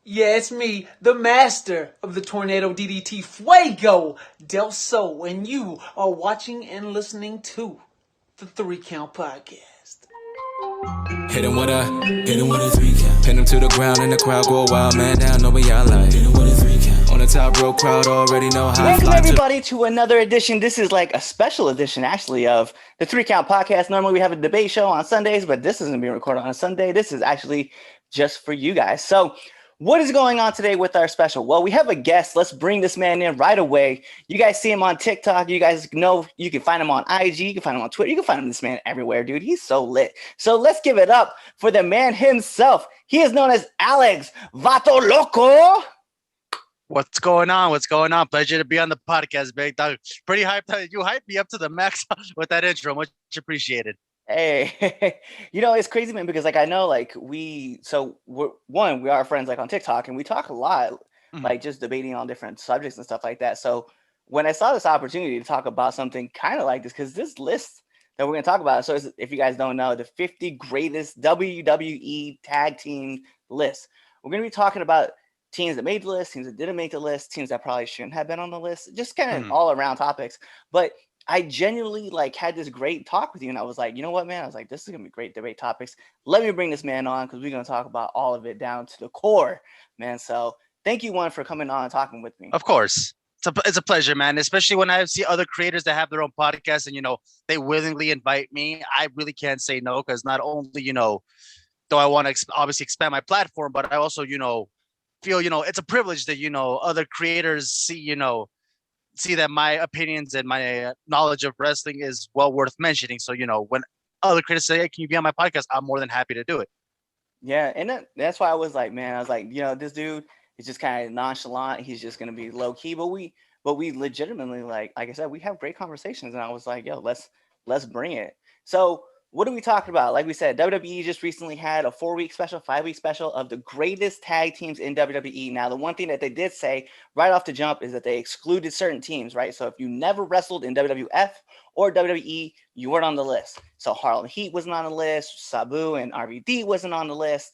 Yeah, it's me, the master of the Tornado DDT, Fuego del Sol, and you are watching and listening to the 3 Count Podcast. Hit him with a 3 count. Pin him to the ground and the crowd go wild, man down, know what y'all like. Hit him with a 3 count. On the top row, crowd already know how. Welcome everybody to another edition. This is like a special edition, actually, of the 3 Count Podcast. Normally we have a debate show on Sundays, but this isn't being recorded on a Sunday. This is actually just for you guys. So, what is going on today with our special? Well, we have a guest. Let's bring this man in right away. You guys see him on TikTok. You guys know you can find him on IG. You can find him on Twitter. You can find this man everywhere, dude. He's so lit. So let's give it up for the man himself. He is known as Alex Vato Loco. What's going on? What's going on? Pleasure to be on the podcast, big dog. Pretty hyped. You hyped me up to the max with that intro. Much appreciated. Hey, it's crazy, man, because like I know like we are friends like on TikTok and we talk a lot, like just debating on different subjects and stuff like that. So when I saw this opportunity to talk about something kind of like this, because this list that we're going to talk about, so if you guys don't know, the 50 greatest WWE tag team list, we're going to be talking about teams that made the list, teams that didn't make the list, teams that probably shouldn't have been on the list, just kind of all around topics. But I genuinely like had this great talk with you, and I was like, you know what, man? I was like, this is gonna be great debate topics. Let me bring this man on because we're gonna talk about all of it down to the core, man. So thank you, Juan, for coming on and talking with me. Of course, it's a pleasure, man. Especially when I see other creators that have their own podcasts and they willingly invite me. I really can't say no because not only though I want to obviously expand my platform, but I also feel it's a privilege that other creators see that my opinions and my knowledge of wrestling is well worth mentioning. So, when other critics say, hey, can you be on my podcast? I'm more than happy to do it. Yeah. And that's why I was like, man, I was like, this dude is just kind of nonchalant. He's just going to be low key, but we legitimately, like I said, we have great conversations. And I was like, yo, let's bring it. So what are we talking about? Like we said, WWE just recently had a 4-week special, 5-week special of the greatest tag teams in WWE. Now, the one thing that they did say right off the jump is that they excluded certain teams, right? So if you never wrestled in WWF or WWE, you weren't on the list. So Harlem Heat wasn't on the list. Sabu and RVD wasn't on the list.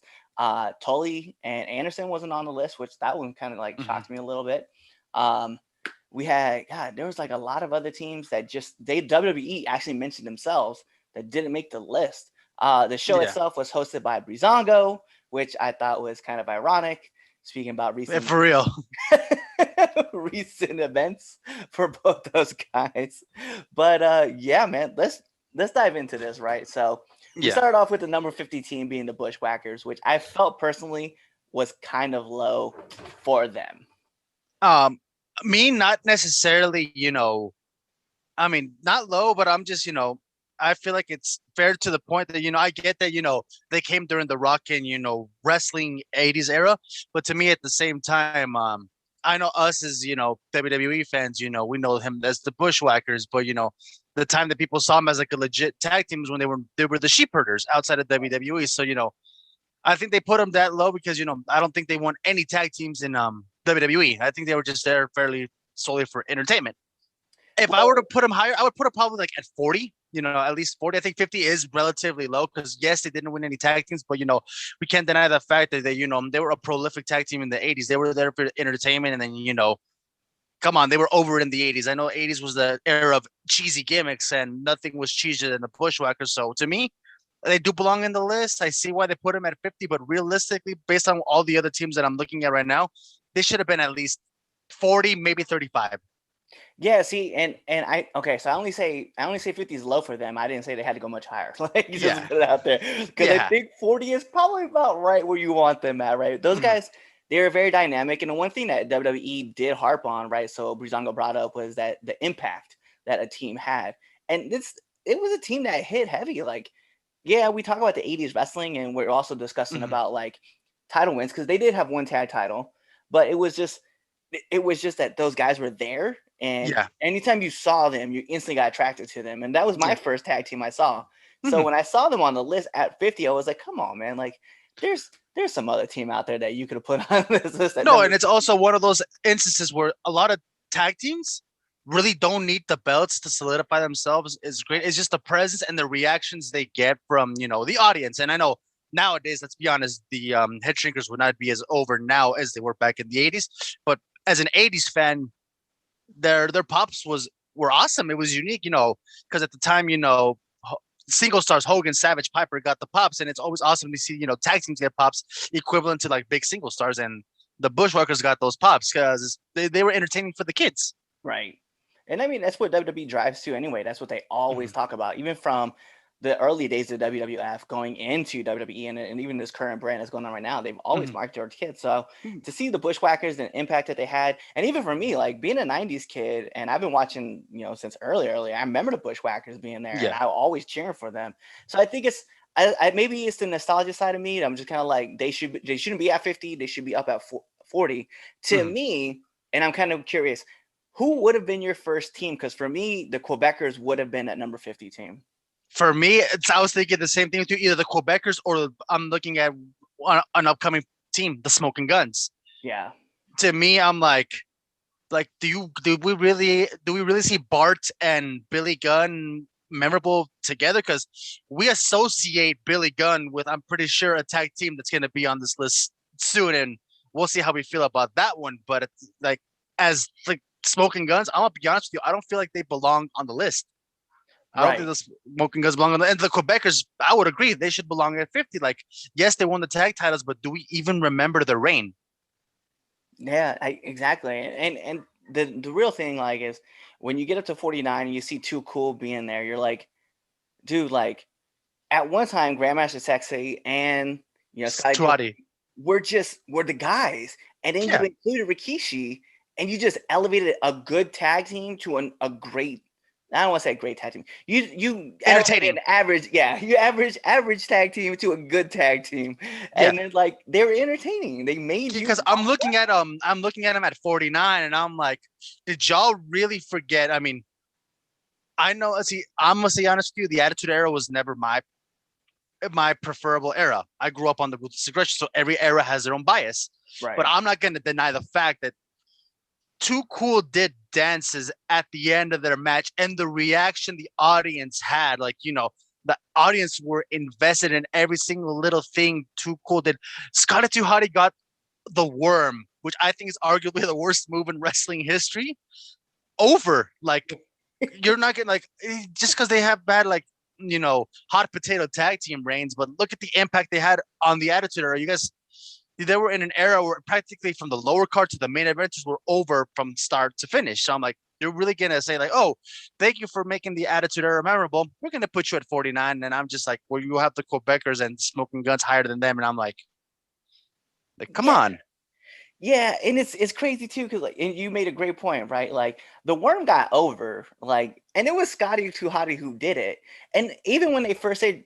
Tully and Anderson wasn't on the list, which that one kind of like shocked me a little bit. We had, there was like a lot of other teams that WWE actually mentioned themselves that didn't make the list. The show itself was hosted by Breezango, which I thought was kind of ironic. Speaking about recent, for real, recent events for both those guys. But yeah, man, let's dive into this, right? So we started off with the number 50 team being the Bushwhackers, which I felt personally was kind of low for them. Me, not necessarily, I mean, not low, but I'm just, I feel like it's fair to the point that, I get that, they came during the rock and, wrestling 80s era. But to me, at the same time, I know us as, WWE fans, we know him as the Bushwhackers. But, the time that people saw him as like a legit tag team was when they were the sheep herders outside of WWE. So, I think they put him that low because, I don't think they won any tag teams in WWE. I think they were just there fairly solely for entertainment. If I were to put him higher, I would put him probably like at 40. At least 40. I think 50 is relatively low because, yes, they didn't win any tag teams, but, we can't deny the fact that they were a prolific tag team in the 80s. They were there for entertainment. And then, come on, they were over it in the 80s. I know 80s was the era of cheesy gimmicks and nothing was cheesier than the Bushwhackers. So to me, they do belong in the list. I see why they put them at 50, but realistically, based on all the other teams that I'm looking at right now, they should have been at least 40, maybe 35. Yeah, see, and so I only say 50 is low for them. I didn't say they had to go much higher. Like, just put it out there because I think 40 is probably about right where you want them at, right? Those guys, they're very dynamic, and the one thing that WWE did harp on, right? So Breezango brought up was that the impact that a team had, and it was a team that hit heavy. Like, yeah, we talk about the 80s wrestling, and we're also discussing about like title wins because they did have one tag title, but it was just that those guys were there. And anytime you saw them, you instantly got attracted to them. And that was my first tag team I saw. So when I saw them on the list at 50, I was like, come on, man. Like, there's some other team out there that you could have put on this list. No, and it's also one of those instances where a lot of tag teams really don't need the belts to solidify themselves. Is great. It's just the presence and the reactions they get from, the audience. And I know nowadays, let's be honest, the head shrinkers would not be as over now as they were back in the 80s. But as an 80s fan, their pops were awesome. It was unique, because at the time, single stars Hogan, Savage, Piper got the pops, and it's always awesome to see tag teams get pops equivalent to like big single stars, and the Bushwhackers got those pops because they were entertaining for the kids. Right. And I mean, that's what WWE drives to anyway. That's what they always talk about, even from the early days of WWF going into WWE and even this current brand that's going on right now. They've always marketed towards kids. So to see the Bushwhackers and the impact that they had, and even for me, like being a 90s kid, and I've been watching, since earlier, I remember the Bushwhackers being there and I always cheering for them. So I think maybe it's the nostalgia side of me. I'm just kind of like, they shouldn't be at 50. They should be up at 40 to me. And I'm kind of curious, who would have been your first team? Because for me, the Quebecers would have been at number 50 team. For me, I was thinking the same thing too. Either the Quebecers or I'm looking at an upcoming team, the Smoking Guns. Yeah. To me, I'm like, do we really see Bart and Billy Gunn memorable together? Because we associate Billy Gunn with, I'm pretty sure, a tag team that's going to be on this list soon, and we'll see how we feel about that one. But it's like, as like Smoking Guns, I'm gonna be honest with you, I don't feel like they belong on the list. I don't think the Smoking Guns belong on the, and the Quebecers, I would agree, they should belong at 50. Like, yes, they won the tag titles, but do we even remember their reign? Yeah, exactly. And the real thing, like, is when you get up to 49 and you see Too Cool being there, you're like, dude, like, at one time, Grandmaster Sexy and Scotty we're the guys, and then you included Rikishi, and you just elevated a good tag team to a great. I don't want to say great tag team. You entertaining average tag team to a good tag team, and then like they were entertaining. They made because I'm looking at them at 49, and I'm like, did y'all really forget? I mean, I know. See, I'm gonna be honest with you. The Attitude Era was never my preferable era. I grew up on the Ruthless Aggression, so every era has their own bias. Right. But I'm not going to deny the fact that Too Cool did dances at the end of their match, and the reaction the audience had, like, the audience were invested in every single little thing Too Cool did. Scotty 2 Hotty got the worm, which I think is arguably the worst move in wrestling history, over. Like, you're not getting, like, just because they have bad, like, hot potato tag team reigns, but look at the impact they had on the Attitude Era. You guys, they were in an era where practically from the lower card to the main events were over from start to finish. So I'm like, you're really gonna say like, oh, thank you for making the Attitude Era memorable. We're gonna put you at 49, and I'm just like, well, you have the Quebecers and Smoking Guns higher than them, and I'm like come on. Yeah, and it's crazy too, because like, and you made a great point, right? Like the worm got over, like, and it was Scotty 2 Hotty who did it. And even when they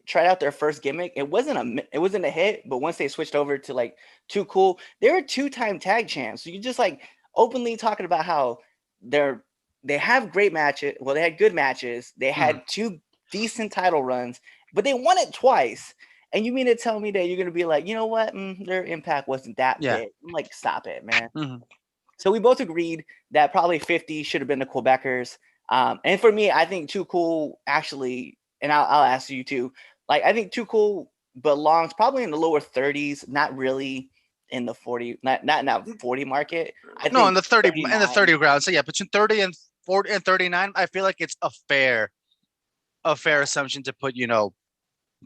tried out their first gimmick, it wasn't a hit. But once they switched over to like Too Cool, they were 2-time tag champs. So you just like openly talking about how they have great matches. Well, they had good matches. They had 2 decent title runs, but they won it twice. And you mean to tell me that you're going to be like, you know what? Their impact wasn't that big. I'm like, stop it, man. So we both agreed that probably 50 should have been the Quebecers. And for me, I think Too Cool actually, and I'll ask you too, like, I think Too Cool belongs probably in the lower 30s, not really in the 40, not in that 40 market. I think in the 30, 39. in the 30 round. So yeah, between 30 and 40 and 39, I feel like it's a fair assumption to put,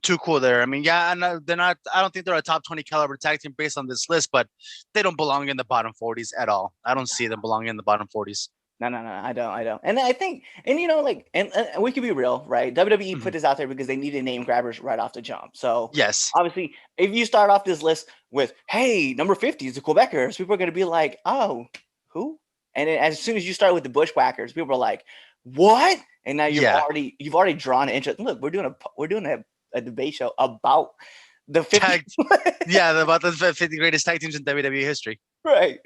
Too Cool there. I mean, yeah, and they're not. I don't think they're a top 20 caliber tag team based on this list, but they don't belong in the bottom 40s at all. I don't see them belonging in the bottom 40s. No, I don't. And I think, and like, and we could be real, right? WWE put this out there because they needed name grabbers right off the jump. So yes, obviously, if you start off this list with, hey, number 50 is the Quebecers, people are going to be like, oh, who? And then as soon as you start with the Bushwhackers, people are like, what? And now you've already drawn an interest. Look, we're doing a debate show about the 50 about the 50 greatest tag teams in WWE history. Right.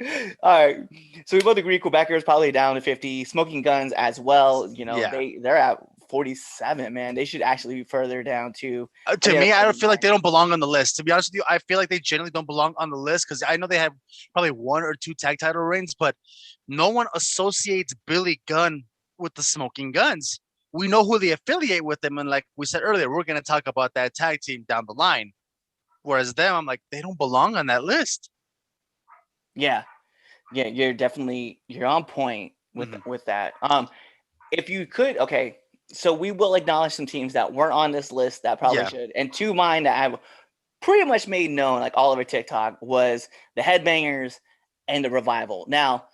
All right. So we both agree Quebecers probably down to 50. Smoking Guns as well. They're at 47, man. They should actually be further down too. To me, I don't feel like they don't belong on the list. To be honest with you, I feel like they generally don't belong on the list because I know they have probably 1 or 2 tag title reigns, but no one associates Billy Gunn with the Smoking Guns. We know who they affiliate with them, and like we said earlier, we're going to talk about that tag team down the line. Whereas them, I'm like, they don't belong on that list. Yeah, you're on point with that. If you could, okay, so we will acknowledge some teams that weren't on this list that probably should. And two of mine that I've pretty much made known, like all over TikTok, was the Headbangers and the Revival. Now,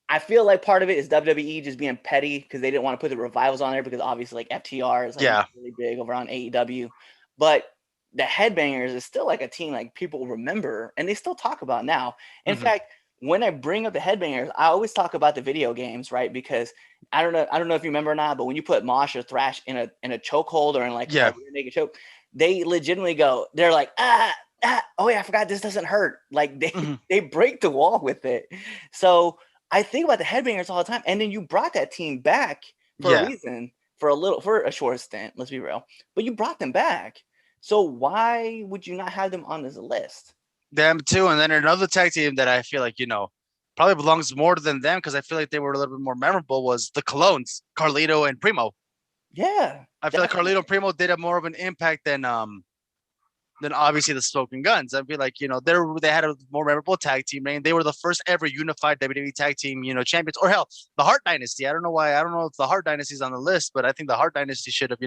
I feel like part of it is WWE just being petty because they didn't want to put the Revivals on there because obviously like FTR is like really big over on AEW. But the Headbangers is still like a team like people remember and they still talk about now. In fact, when I bring up the Headbangers, I always talk about the video games, right? Because I don't know if you remember or not, but when you put Mosh or Thrash in a chokehold or in like a naked choke, they legitimately go, they're like, oh yeah, I forgot this doesn't hurt. Like they break the wall with it. So I think about the Headbangers all the time. And then you brought that team back for a reason, for a short stint, let's be real. But you brought them back. So why would you not have them on this list? Them too. And then another tag team that I feel like, probably belongs more than them because I feel like they were a little bit more memorable was the Colones, Carlito and Primo. Yeah. I feel like Carlito and Primo did have more of an impact than obviously the Smoking Guns. I feel like, they had a more memorable tag team name. They were the first ever unified WWE tag team, champions. Or hell, the Heart Dynasty. I don't know why. I don't know if the Heart Dynasty is on the list, but I think the Heart Dynasty should have,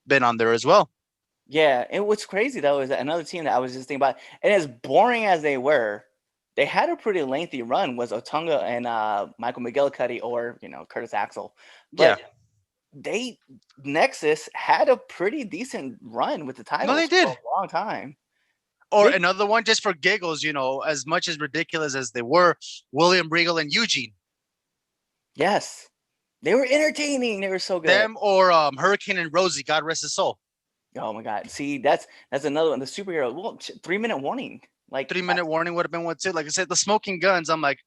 been on there as well. Yeah. And what's crazy though is that another team that I was just thinking about, and as boring as they were, they had a pretty lengthy run was Otunga and Michael McGillicuddy or, Curtis Axel. But Nexus had a pretty decent run with the titles. No, they did. For a long time. Or another one just for giggles, as much as ridiculous as they were, William Regal and Eugene. Yes. They were entertaining. They were so good. Them or Hurricane and Rosie, God rest his soul. Oh my God. See, that's another one. The superhero. Well, 3-minute warning. Like 3-minute warning would have been one too. Like I said, the Smoking Guns, I'm like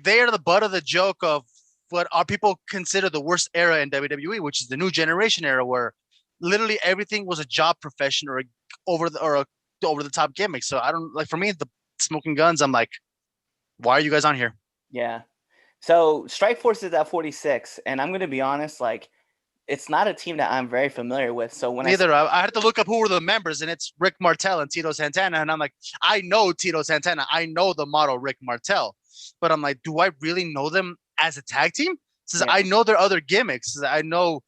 they are the butt of the joke of what our people consider the worst era in WWE, which is the new generation era, where literally everything was a job profession or over the top gimmick. So I don't like, for me, the Smoking Guns, I'm like, why are you guys on here? Yeah. So Strike Force is at 46, and I'm going to be honest, like, it's not a team that I'm very familiar with. So when I had to look up who were the members, and it's Rick Martel and Tito Santana. And I'm like, I know Tito Santana. I know the model Rick Martel. But I'm like, do I really know them as a tag team? Says I know their other gimmicks. I know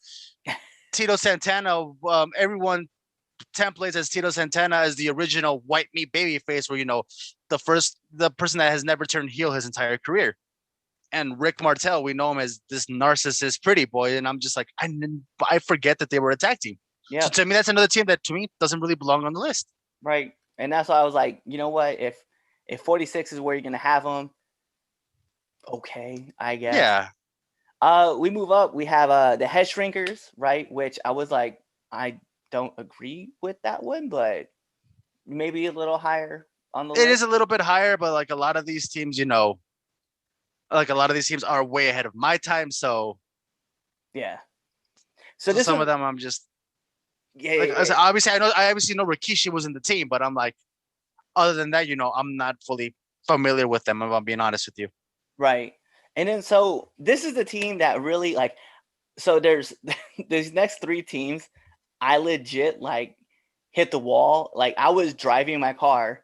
Tito Santana. Everyone templates as Tito Santana as the original white meat baby face, where the person that has never turned heel his entire career. And Rick Martel, we know him as this narcissist pretty boy, and I'm just like, I forget that they were a tag team. Yeah. So to me, that's another team that to me doesn't really belong on the list. Right, and that's why I was like, you know what? If 46 is where you're gonna have them, okay, I guess. Yeah. We move up. We have the Head Shrinkers, right? Which I was like, I don't agree with that one, but maybe a little higher on the list. It is a little bit higher, but like a lot of these teams, like a lot of these teams are way ahead of my time. So yeah. So some of them I'm just obviously I obviously know Rikishi was in the team, but I'm like, other than that, I'm not fully familiar with them, if I'm being honest with you. Right. And then so this is the team that really like, so there's these next three teams, I legit like hit the wall. Like I was driving my car,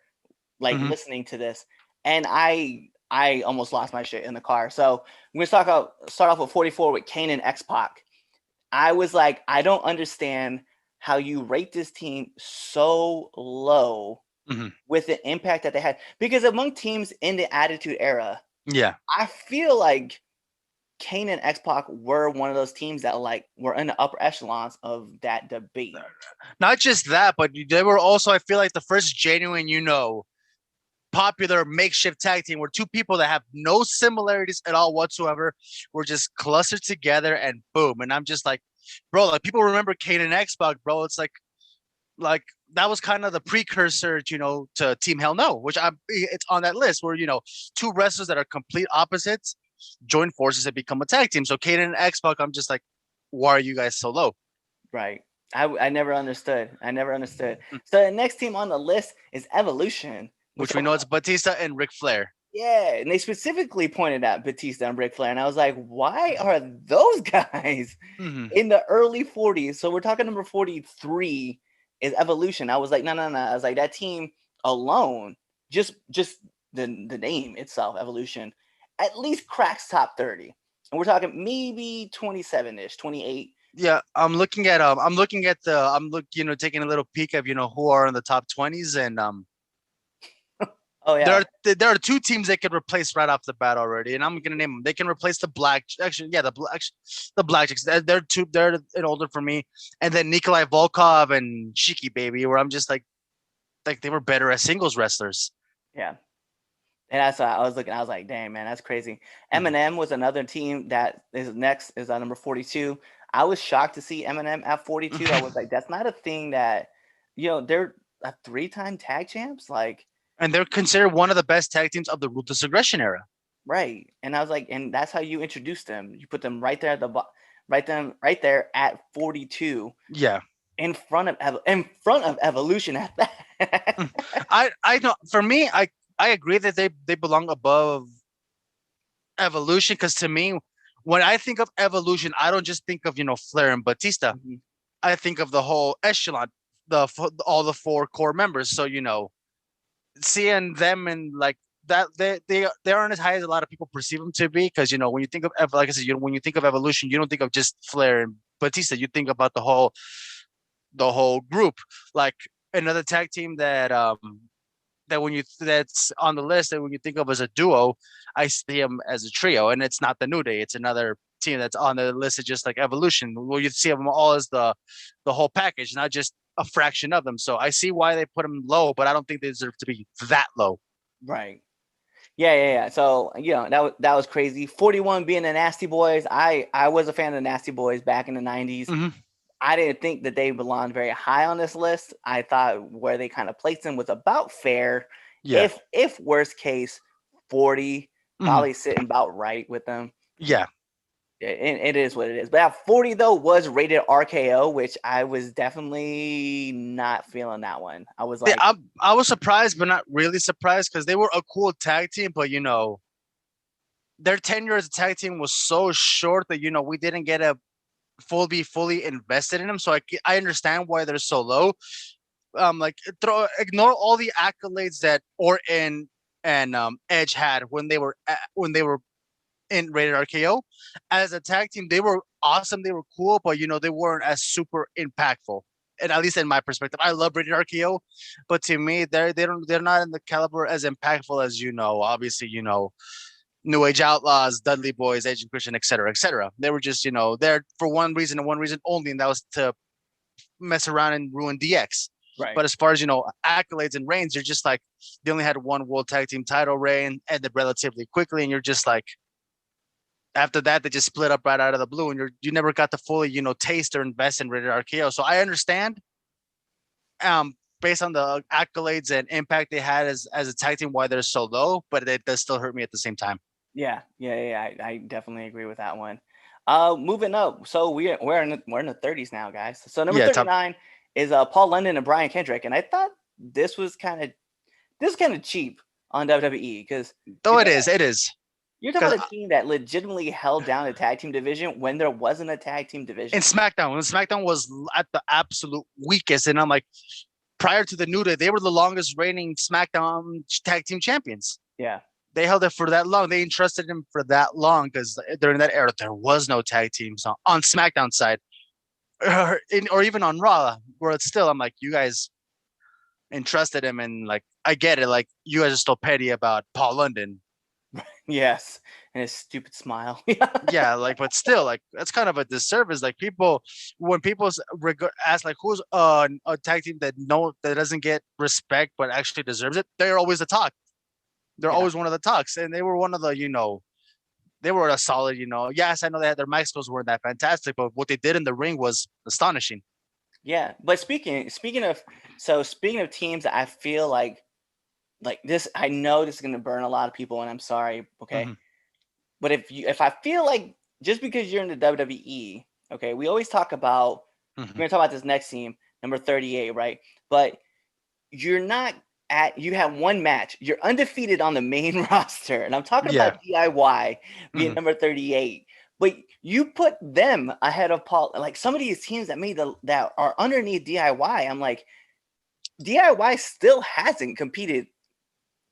like listening to this, and I almost lost my shit in the car. So we're going to start off with 44 with Kane and Xbox. I was like, I don't understand how you rate this team so low with the impact that they had. Because among teams in the Attitude Era, I feel like Kane and Xbox were one of those teams that like were in the upper echelons of that debate. Not just that, but they were also, I feel like, the first genuine, popular makeshift tag team where two people that have no similarities at all whatsoever were just clustered together and boom. And I'm just like, bro, like people remember Kane and Xbox, bro. It's like that was kind of the precursor, to Team Hell No, which it's on that list where, two wrestlers that are complete opposites join forces and become a tag team. So Kane and Xbox, I'm just like, why are you guys so low? Right. I never understood. So the next team on the list is Evolution. Which we know it's Batista and Ric Flair. Yeah, and they specifically pointed out Batista and Ric Flair, and I was like, why are those guys in the early 40s? So we're talking number 43 is Evolution. I was like, no. I was like, that team alone, just the name itself, Evolution, at least cracks top 30. And we're talking maybe 27-ish, 28. Yeah, taking a little peek of who are in the top 20s, and Oh yeah, there are two teams they could replace right off the bat already, and I'm gonna name them. They can replace the Blackjacks. They're an older for me, and then Nikolai Volkov and Shiki Baby, where I'm just like they were better as singles wrestlers. yeah. And that's what I was looking. I was like, dang man, that's crazy. Eminem was another team that is next, is number 42. I was shocked to see Eminem at 42. I was like, that's not a thing that, they're a 3-time tag champs, like. And they're considered one of the best tag teams of the Ruthless Aggression era. Right. And I was like, and that's how you introduce them. You put them right there at right there at 42. Yeah. In front of Evolution at that. I know. For me, I agree that they belong above Evolution, because to me, when I think of Evolution, I don't just think of Flair and Batista. Mm-hmm. I think of the whole echelon, all the 4 core members. So seeing them and like that, they aren't as high as a lot of people perceive them to be, because when you think of like I said, when you think of Evolution, you don't think of just Flair and Batista. You think about the whole group. Like another tag team that that's on the list, that when you think of as a duo, I see them as a trio, and it's not the New Day. It's another team that's on the list of just like Evolution, where you see them all as the whole package, not just a fraction of them. So I see why they put them low, but I don't think they deserve to be that low. Right. Yeah. So that was crazy. 41 being the Nasty Boys. I was a fan of the Nasty Boys back in the 90s. Mm-hmm. I didn't think that they belonged very high on this list. I thought where they kind of placed them was about fair. Yeah. If worst case, 40, probably sitting about right with them. Yeah. It is what it is. But at 40 though was rated RKO, which I was definitely not feeling that one. I was like, I was surprised, but not really surprised, because they were a cool tag team, but their tenure as a tag team was so short that we didn't get a fully invested in them. So I understand why they're so low. Ignore all the accolades that Orton and Edge had when they were in rated RKO. As a tag team, they were awesome, they were cool, but they weren't as super impactful. And at least in my perspective, I love rated RKO, but to me, they're not in the caliber as impactful as obviously New Age Outlaws, Dudley Boys, Edge and Christian, etc., etc. They were just there for one reason and one reason only, and that was to mess around and ruin DX. right. But as far as accolades and reigns, you're just like, they only had one World Tag Team title reign, ended relatively quickly, and you're just like, after that they just split up right out of the blue, and you never got to fully taste or invest in rated RKO. So I understand, based on the accolades and impact they had as a tag team, why they're so low, but it does still hurt me at the same time. Yeah. I definitely agree with that one. Moving up, so we're in the 30s now, guys. So number 39 is Paul London and Brian Kendrick, and I thought this was kind of cheap on WWE, because it is. You're talking about a team that legitimately held down a tag team division when there wasn't a tag team division. In SmackDown, when SmackDown was at the absolute weakest, and I'm like, prior to the New Day, they were the longest reigning SmackDown Tag Team Champions. Yeah. They held it for that long. They entrusted him for that long, because during that era, there was no tag teams on SmackDown side, or even on Raw, where it's still, I'm like, you guys entrusted him, and like, I get it. Like, you guys are still petty about Paul London. Yes, and his stupid smile. Yeah, like, but still, like, that's kind of a disservice. Like, when people ask like, who's a tag team that doesn't get respect but actually deserves it, they're always the talk. They're always one of the talks, and they were one of the they were a solid. Yes, I know their mic skills weren't that fantastic, but what they did in the ring was astonishing. Yeah, but speaking of teams that I feel like this, I know this is going to burn a lot of people, and I'm sorry, okay? Mm-hmm. But if I feel like, just because you're in the WWE, okay, we always talk about, we're going to talk about this next team, number 38, right? But you have one match. You're undefeated on the main roster, and I'm talking about DIY being number 38. But you put them ahead of Paul. Like some of these teams that are underneath DIY, I'm like, DIY still hasn't competed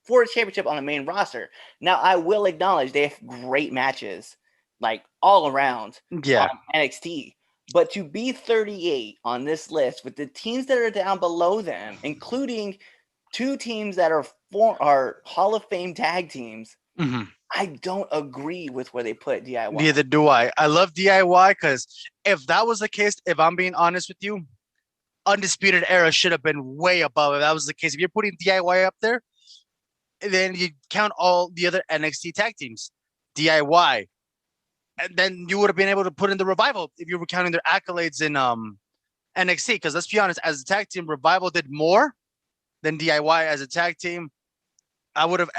for a championship on the main roster. Now, I will acknowledge they have great matches, like all around Yeah. on NXT. But to be 38 on this list with the teams that are down below them, including 2 teams that are Hall of Fame tag teams, I don't agree with where they put DIY. Neither do I. I love DIY because if that was the case, if I'm being honest with you, Undisputed Era should have been way above. If that was the case, if you're putting DIY up there, then you count all the other NXT tag teams, DIY, and then you would have been able to put in the Revival if you were counting their accolades in NXT. Because let's be honest, as a tag team, Revival did more than DIY as a tag team. I would have,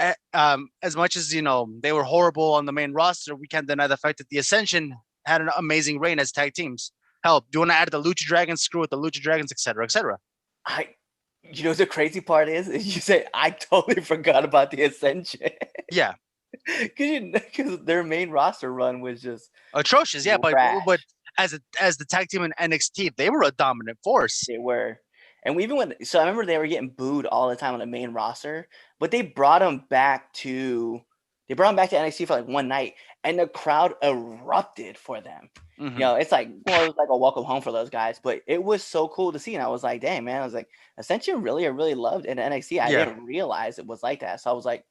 as much as they were horrible on the main roster, we can't deny the fact that the Ascension had an amazing reign as tag teams. Hell, do you want to add the Lucha Dragons? Screw with the Lucha Dragons, etc., etc. You know what the crazy part is? You say I totally forgot about the Ascension. Yeah, because their main roster run was just atrocious. Yeah, trash. but as the tag team in NXT, they were a dominant force. They were. And I remember they were getting booed all the time on the main roster, but they brought them back to NXT for like one night, and the crowd erupted for them. It's like, well, it was like a welcome home for those guys, but it was so cool to see. And I was like, dang, man, I was like, Ascension I really loved in NXT. I didn't realize it was like that. So I was like,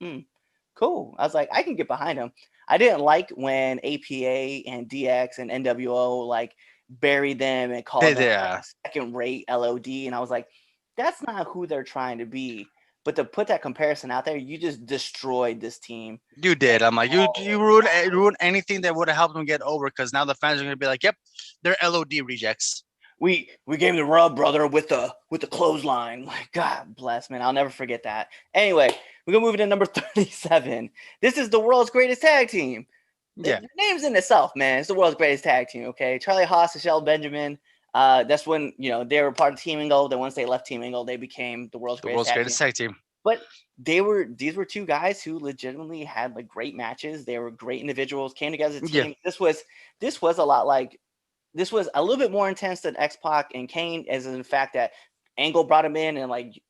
cool. I was like, I can get behind them. I didn't like when APA and DX and NWO like buried them and called them second-rate LOD, and I was like, that's not who they're trying to be. But to put that comparison out there, you just destroyed this team. You did. I'm like, you ruined anything that would have helped them get over, because now the fans are gonna be like, yep, they're LOD rejects. We gave him the rub, brother, with the clothesline. Like, God bless, man. I'll never forget that. Anyway, we're gonna move into number 37. This is the world's greatest tag team. Yeah, the name's in itself, man. It's the world's greatest tag team. Okay, Charlie Haas and Shelton Benjamin. That's when they were part of Team Angle. Then once they left Team Angle, they became the world's greatest tag team. But these were 2 guys who legitimately had like great matches. They were great individuals. Came together as a team. Yeah. This was a lot like. This was a little bit more intense than X-Pac and Kane, as in the fact that Angle brought him in and like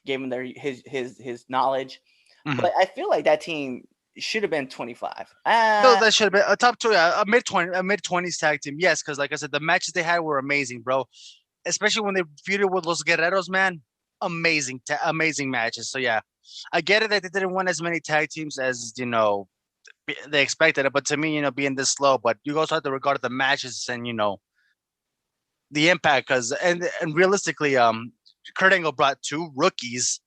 gave him his knowledge. But I feel like that team should have been 25. No, that should have been a top 2, a mid-20s tag team. Yes, because like I said, the matches they had were amazing, bro. Especially when they feuded with Los Guerreros, man. Amazing matches. So yeah, I get it that they didn't win as many tag teams as they expected it, but to me, being this slow, but you also have to regard the matches and the impact, because and realistically, Kurt Angle brought 2 rookies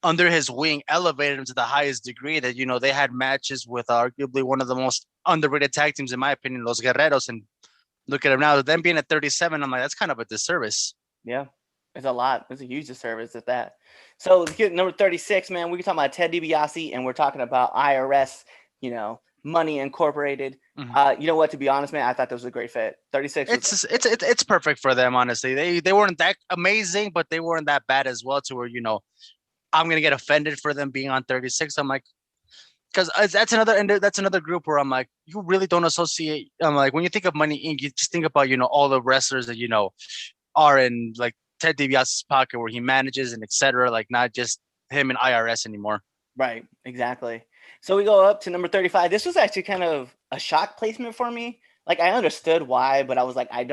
under his wing, elevated him to the highest degree that they had matches with arguably one of the most underrated tag teams in my opinion, Los Guerreros, and look at him now. Them being at 37, I'm like, that's kind of a disservice. Yeah, it's a lot. It's a huge disservice at that. So let's get number 36, man. We can talk about Ted DiBiase, and we're talking about IRS. Money Incorporated. You know what? To be honest, man, I thought that was a great fit. 36. It's perfect for them, honestly. They weren't that amazing, but they weren't that bad as well. To where I'm gonna get offended for them being on 36. I'm like, because that's another group where I'm like, you really don't associate. I'm like, when you think of Money Inc., you just think about all the wrestlers that are in like Ted DiBiase's pocket, where he manages and etc. Like not just him and IRS anymore. Right. Exactly. So we go up to number 35. This was actually kind of a shock placement for me. Like I understood why, but I was like, I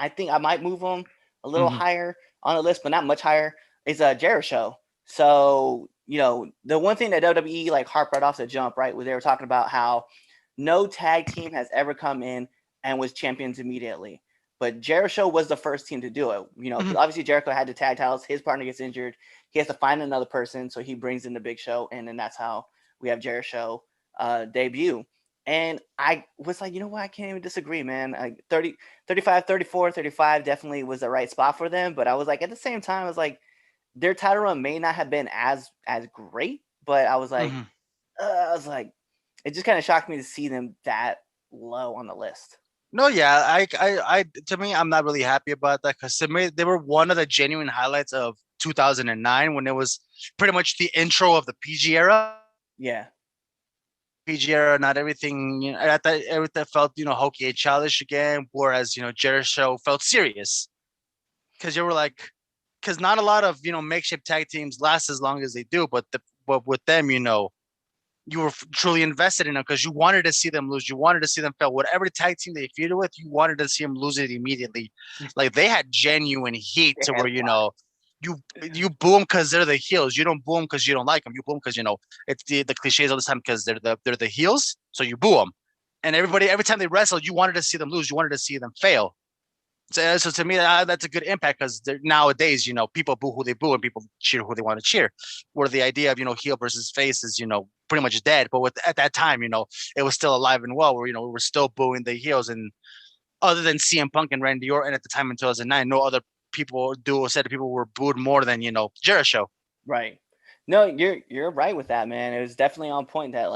think I might move them a little higher on the list, but not much higher. It's a Jericho Show. So, the one thing that WWE like Hart brought off the jump, right, where they were talking about how no tag team has ever come in and was champions immediately. But Jericho Show was the first team to do it. Obviously Jericho had the tag titles. His partner gets injured. He has to find another person. So he brings in the Big Show. And then that's how we have Jericho debut. And I was like, you know what? I can't even disagree, man. Like 30, 35, 34, 35 definitely was the right spot for them. But I was like, at the same time, I was like, their title run may not have been as great. But I was like, it just kind of shocked me to see them that low on the list. No, yeah, I to me, I'm not really happy about that, because to me, they were one of the genuine highlights of 2009 when it was pretty much the intro of the PG era. Yeah. PG era, not everything, at that everything felt, hokey and childish again. Whereas, Jericho felt serious because you were like, because not a lot of makeshift tag teams last as long as they do, but with them, you were truly invested in them because you wanted to see them lose. You wanted to see them fail. Whatever tag team they feuded with, you wanted to see them lose it immediately. Like they had genuine heat to where you boo them because they're the heels. You don't boo them because you don't like them. You boo them because it's the cliches all the time because they're the heels. So you boo them, and every time they wrestled, you wanted to see them lose. You wanted to see them fail. So to me, that's a good impact because nowadays, people boo who they boo and people cheer who they want to cheer. Where the idea of heel versus face is pretty much dead. But at that time, it was still alive and well. Where we were still booing the heels, and other than CM Punk and Randy Orton at the time in 2009, no other people said people were booed more than Jericho. Right. No, you're right with that, man. It was definitely on point that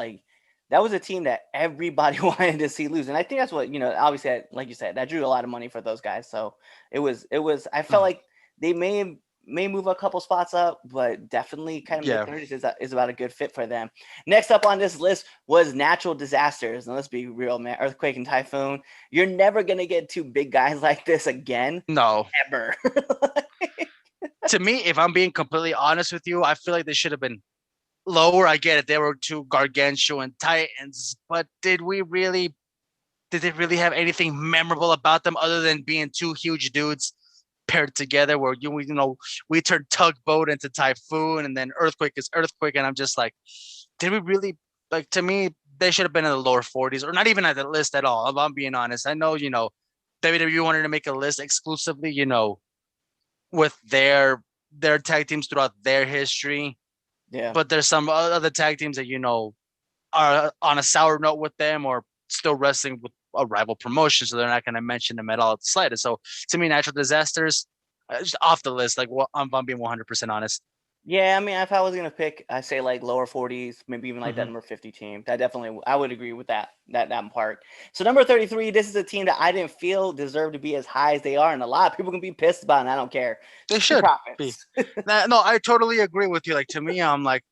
that was a team that everybody wanted to see lose. And I think that's what, obviously, like you said, that drew a lot of money for those guys. So it was, I felt like they may move a couple spots up, but definitely kind of mid-30s is about a good fit for them. Next up on this list was natural disasters. And let's be real, man, earthquake and typhoon. You're never going to get two big guys like this again. No. Ever. To me, if I'm being completely honest with you, I feel like they should have been lower. I get it. They were two gargantuan titans, but did they really have anything memorable about them other than being two huge dudes paired together where we turned tugboat into typhoon and then earthquake is earthquake, and I'm just like, did we really, like, to me they should have been in the lower 40s or not even at the list at all, if I'm being honest. I know WWE wanted to make a list exclusively with their tag teams throughout their history. Yeah. But there's some other tag teams that, are on a sour note with them or still wrestling with a rival promotion. So they're not going to mention them at all at the slightest. So to me, natural disasters, just off the list. Like, I'm being 100% honest. Yeah, I mean, if I was gonna pick, I say like lower 40s, maybe even like that number 50 team. That definitely, I would agree with that part. So number 33, this is a team that I didn't feel deserved to be as high as they are, and a lot of people can be pissed about, and I don't care. They should be. No, I totally agree with you. Like, to me, I'm like,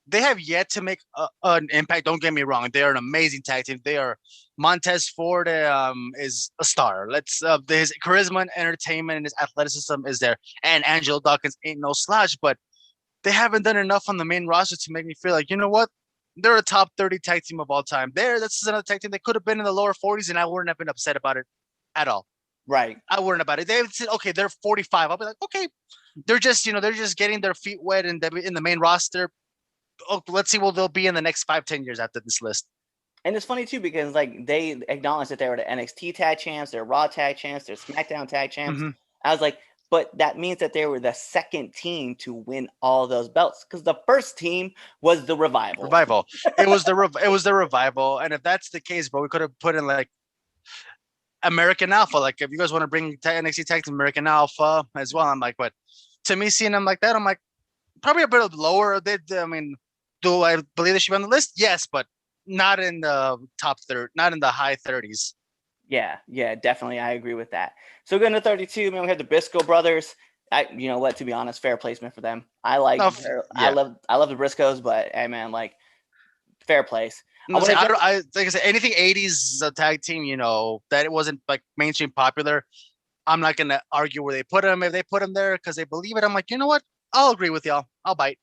they have yet to make an impact. Don't get me wrong; they are an amazing tag team. They are. Montez Ford is a star. His charisma and entertainment and his athleticism is there. And Angelo Dawkins ain't no slouch, but they haven't done enough on the main roster to make me feel like, you know what? They're a top 30 tag team of all time. This is another tag team that could have been in the lower 40s, and I wouldn't have been upset about it at all. Right. I wouldn't about it. They said, okay, they're 45. I'll be like, okay, they're just getting their feet wet in the main roster. Oh, let's see what they'll be in the next 5-10 years after this list. And it's funny too because they acknowledged that they were the NXT Tag Champs, they're Raw Tag Champs, they're SmackDown Tag Champs. Mm-hmm. I was like, but that means that they were the second team to win all those belts because the first team was the Revival. It was the Revival, and if that's the case, bro, we could have put in like American Alpha. Like, if you guys want to bring NXT Tag Team American Alpha as well, I'm like, but to me, seeing them like that, I'm like, probably a bit lower. Do I believe they should be on the list? Yes, but not in the top third, not in the high 30s. Yeah, definitely. I agree with that. So going to 32, man, we have the Bisco Brothers. You know what? To be honest, fair placement for them. I love the Briscoes, but hey, man, like, fair place. Like I said, anything 80s tag team, that it wasn't like mainstream popular. I'm not gonna argue where they put them. If they put them there because they believe it, I'm like, you know what? I'll agree with y'all. I'll bite.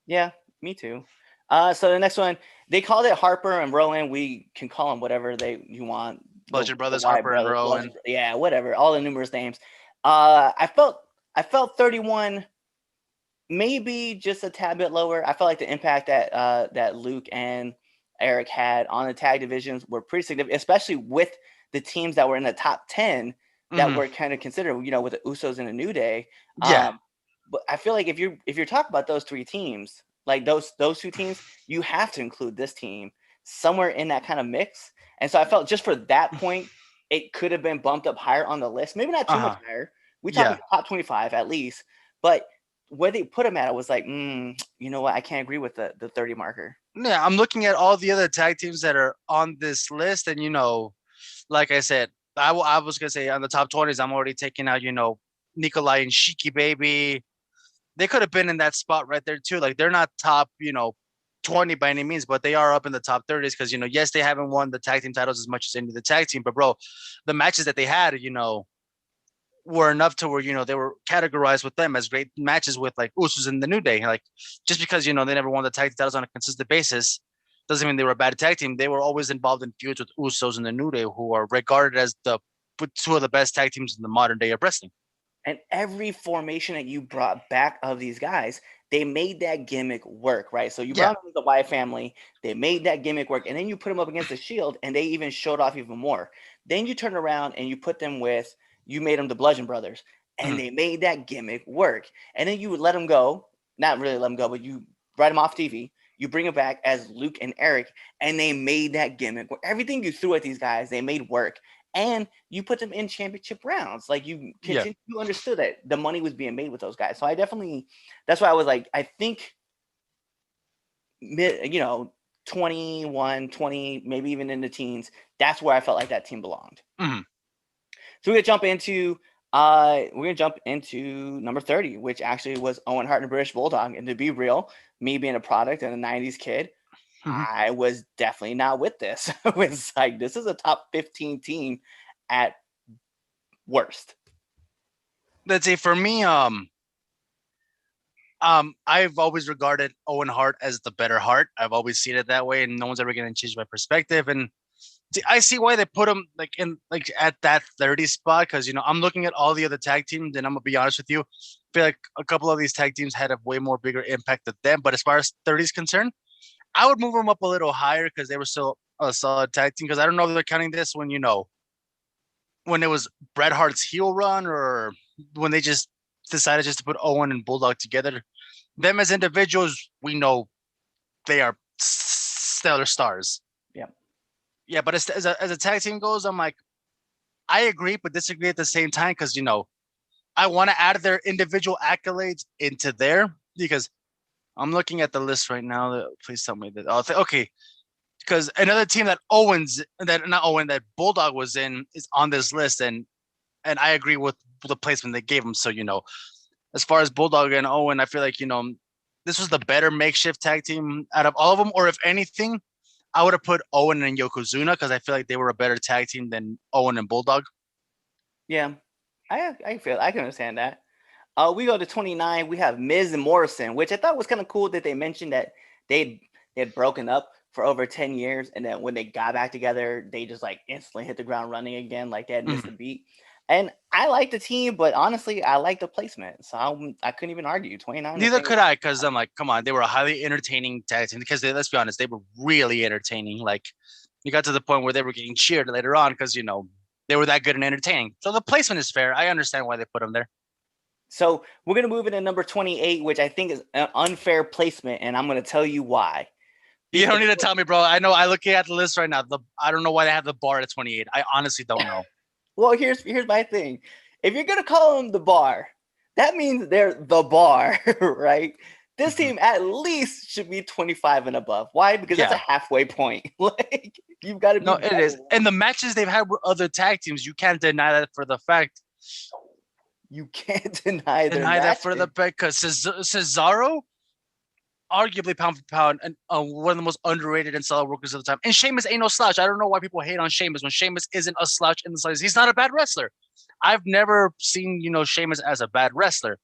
Yeah, me too. So the next one, they called it Harper and Rowan. We can call them whatever you want. Bludgeon Brothers, Harper and Rowan. Yeah, whatever. All the numerous names. I felt 31, maybe just a tad bit lower. I felt like the impact that Luke and Eric had on the tag divisions were pretty significant, especially with the teams that were in the top 10 that were kind of considered, with the Usos and the New Day. Yeah. But I feel like if you're talking about those three teams, like those two teams, you have to include this team somewhere in that kind of mix. And so I felt just for that point, it could have been bumped up higher on the list. Maybe not too much higher. We talked top 25 at least. But where they put them at, it was like, you know what? I can't agree with the 30 marker. Yeah, I'm looking at all the other tag teams that are on this list. And, like I said, I was going to say on the top 20s, I'm already taking out, Nikolai and Shiki Baby. They could have been in that spot right there too. Like, they're not top, 20 by any means, but they are up in the top 30s because, yes, they haven't won the tag team titles as much as any of the tag team, but bro, the matches that they had, were enough to where, they were categorized with them as great matches with like Usos and the New Day. Like, just because, they never won the tag team titles on a consistent basis doesn't mean they were a bad tag team. They were always involved in feuds with Usos and the New Day, who are regarded as the two of the best tag teams in the modern day of wrestling. And every formation that you brought back of these guys, they made that gimmick work, right? So you brought them the Wyatt family, they made that gimmick work, and then you put them up against the Shield, and they even showed off even more. Then you turn around and you put them with, you made them the Bludgeon Brothers, and they made that gimmick work. And then you would let them go, not really let them go, but you write them off TV, you bring them back as Luke and Eric, and they made that gimmick work. Everything you threw at these guys, they made work. And you put them in championship rounds. Like you understood that the money was being made with those guys. So I definitely, that's why I was like, I think, 21, 20, maybe even in the teens, that's where I felt like that team belonged. Mm-hmm. So we're gonna jump into number 30, which actually was Owen Hart and British Bulldog. And to be real, me being a product and a 90s kid, I was definitely not with this. I was like, this is a top 15 team at worst. Let's say for me, I've always regarded Owen Hart as the better Hart. I've always seen it that way, and no one's ever going to change my perspective. And I see why they put him at that 30 spot, because I'm looking at all the other tag teams, and I'm gonna be honest with you, I feel like a couple of these tag teams had a way more bigger impact than them. But as far as 30 is concerned, I would move them up a little higher because they were still a solid tag team. Because I don't know if they're counting this when when it was Bret Hart's heel run, or when they just decided just to put Owen and Bulldog together. Them as individuals, we know they are stellar stars. Yeah, but as a tag team goes, I'm like, I agree but disagree at the same time, because I want to add their individual accolades into there, because I'm looking at the list right now. Please tell me that. Okay, because another team that Bulldog was in is on this list, and I agree with the placement they gave him. So as far as Bulldog and Owen, I feel like this was the better makeshift tag team out of all of them. Or if anything, I would have put Owen and Yokozuna, because I feel like they were a better tag team than Owen and Bulldog. Yeah, I can understand that. We go to 29. We have Miz and Morrison, which I thought was kind of cool that they mentioned that they had broken up for over 10 years. And then when they got back together, they just like instantly hit the ground running again. Like they had missed a beat. And I like the team, but honestly, I like the placement. So I couldn't even argue 29. Neither could I, because I'm like, come on, they were a highly entertaining tag team, because let's be honest, they were really entertaining. Like you got to the point where they were getting cheered later on because, they were that good and entertaining. So the placement is fair. I understand why they put them there. So we're going to move into number 28, which I think is an unfair placement, and I'm going to tell you why. You don't need to tell me, bro. I know. I look at the list right now. I don't know why they have the bar at 28. I honestly don't know. Well, here's my thing. If you're going to call them the bar, that means they're the bar, right? This team at least should be 25 and above. Why? Because that's a halfway point. Like you've got to be. No, it is. And the matches they've had with other tag teams, you can't deny that for the fact. You can't deny that for the fact, because Cesaro, arguably pound for pound, and one of the most underrated and solid workers of the time. And Sheamus ain't no slouch. I don't know why people hate on Sheamus when Sheamus isn't a slouch in the slightest. He's not a bad wrestler. I've never seen Sheamus as a bad wrestler.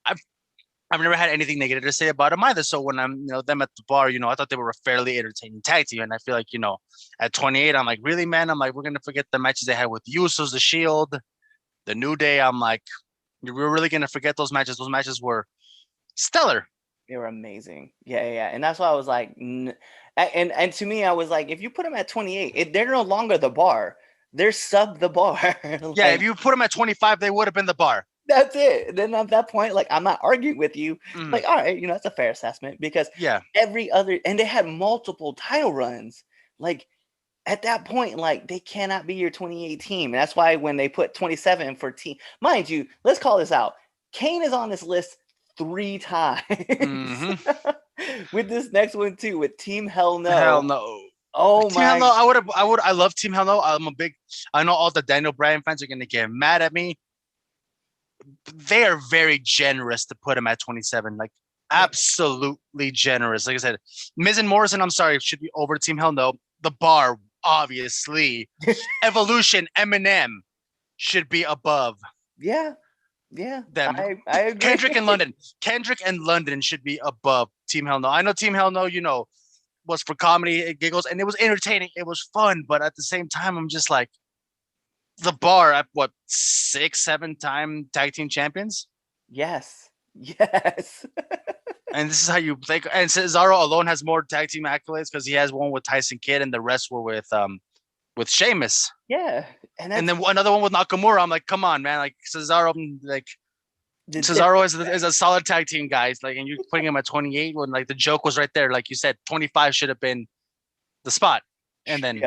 I've never had anything negative to say about him either. So when I'm them at the bar, I thought they were a fairly entertaining tag team. And I feel like at 28, I'm like, really, man? I'm like, we're gonna forget the matches they had with the Usos, the Shield, the New Day. I'm like, we're really gonna forget those matches. Those matches were stellar. They were amazing. Yeah. And that's why I was like, and to me, I was like, if you put them at 28, they're no longer the bar. They're sub the bar. Yeah, if you put them at 25, they would have been the bar. That's it. Then at that point, like, I'm not arguing with you. Like, all right, that's a fair assessment, because every other, and they had multiple title runs. Like at that point, like they cannot be your 28 team. And that's why when they put 27 for team, mind you, let's call this out. Kane is on this list 3 times. With this next one too, with Team Hell No. Hell No. Oh Team my! Hell No, I love Team Hell No. I know all the Daniel Bryan fans are gonna get mad at me. They are very generous to put him at 27. Like absolutely generous. Like I said, Miz and Morrison, I'm sorry, should be over Team Hell No. The Bar, obviously. Evolution, Eminem should be above Yeah, them. I agree. Kendrick and London should be above Team Hell No. I know Team Hell No, was for comedy, giggles, and it was entertaining. It was fun, but at the same time, I'm just like, the Bar at what, 6-7 time tag team champions? Yes. And this is how you think. And Cesaro alone has more tag team accolades because he has one with Tyson Kidd, and the rest were with Sheamus. Yeah, and then another one with Nakamura. I'm like, come on, man! Like Cesaro, is a solid tag team, guys. Like, and you're putting him at 28 when like the joke was right there. Like you said, 25 should have been the spot. And then,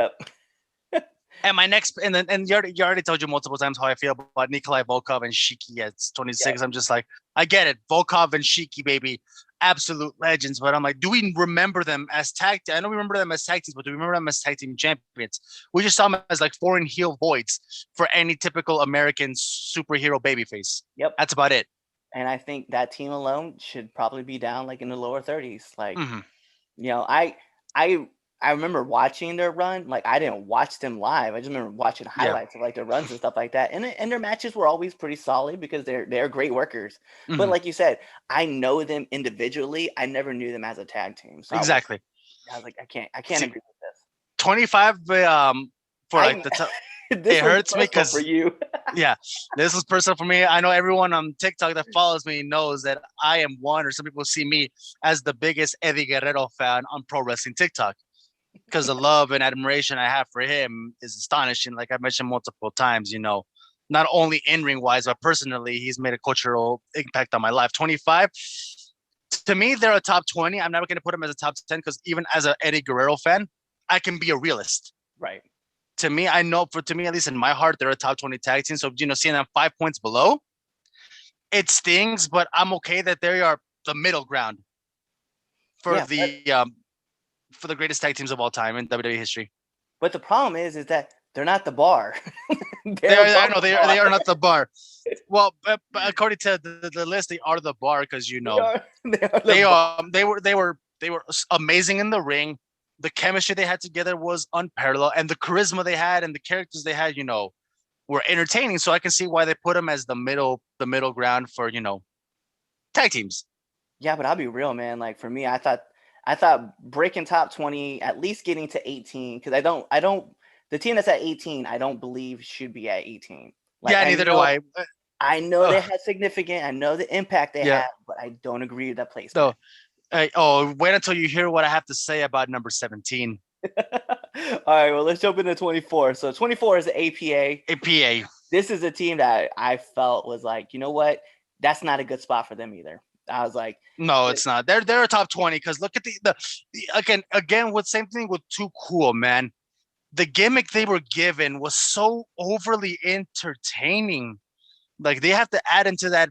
and my next, and you already told you multiple times how I feel about Nikolai Volkov and Shiki at 26. I'm just like, I get it, Volkov and Shiki, baby, absolute legends. But I'm like, do we remember them as tag? I know we remember them as tag teams, but do we remember them as tag team champions? We just saw them as like foreign heel voids for any typical American superhero babyface. Yep, that's about it. And I think that team alone should probably be down like in the lower 30s. Like, I remember watching their run. Like, I didn't watch them live. I just remember watching highlights of like their runs and stuff like that. And their matches were always pretty solid because they're great workers. But like you said, I know them individually. I never knew them as a tag team. So exactly. I was like, I can't agree with this. 25 for like the top. It hurts me because for you. This is personal for me. I know everyone on TikTok that follows me knows that I am one, or some people see me as the biggest Eddie Guerrero fan on pro wrestling TikTok, because the love and admiration I have for him is astonishing. Like I mentioned multiple times, not only in-ring wise, but personally, he's made a cultural impact on my life. 25, to me, they're a top 20. I'm never going to put him as a top 10 because even as an Eddie Guerrero fan, I can be a realist. Right. To me, I know to me, at least in my heart, they're a top 20 tag team. So, seeing them 5 points below, it stings, but I'm okay that they are the middle ground for for the greatest tag teams of all time in WWE history. But the problem is that they're not the Bar. I know they are not the Bar. Well, but according to the list, they are the Bar because they were amazing in the ring. The chemistry they had together was unparalleled, and the charisma they had and the characters they had, were entertaining. So I can see why they put them as the middle ground for tag teams. Yeah, but I'll be real, man. Like for me, I thought breaking top 20, at least getting to 18, because I don't. The team that's at 18, I don't believe should be at 18. Like, neither do I. I know they had significant. I know the impact they had, but I don't agree with that placement. Wait until you hear what I have to say about number 17. All right, well, let's jump into 24. So 24 is the APA. APA. This is a team that I felt was like, you know what? That's not a good spot for them either. I was like, no, it's not. They're a top 20 because look at the again with same thing with Too Cool, man. The gimmick they were given was so overly entertaining. Like they have to add into that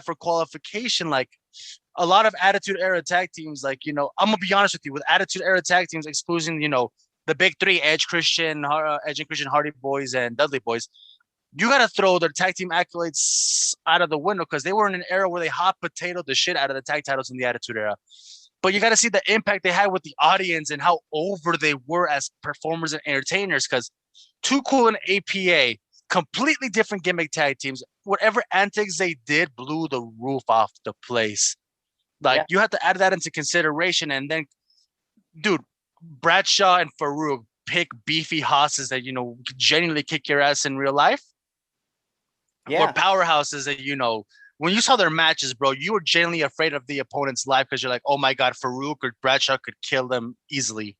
for qualification, like a lot of Attitude Era tag teams, like, I'm gonna be honest with you, with Attitude Era tag teams, excluding, the big three, Edge and Christian, Hardy Boys, and Dudley Boys, you gotta throw their tag team accolades out of the window because they were in an era where they hot potatoed the shit out of the tag titles in the Attitude Era. But you gotta see the impact they had with the audience and how over they were as performers and entertainers, because Too Cool and APA, completely different gimmick tag teams. Whatever antics they did blew the roof off the place. Like, you have to add that into consideration. And then, dude, Bradshaw and Farouk pick beefy hosses that, could genuinely kick your ass in real life. Or powerhouses that, when you saw their matches, bro, you were genuinely afraid of the opponent's life because you're like, oh my God, Farouk or Bradshaw could kill them easily.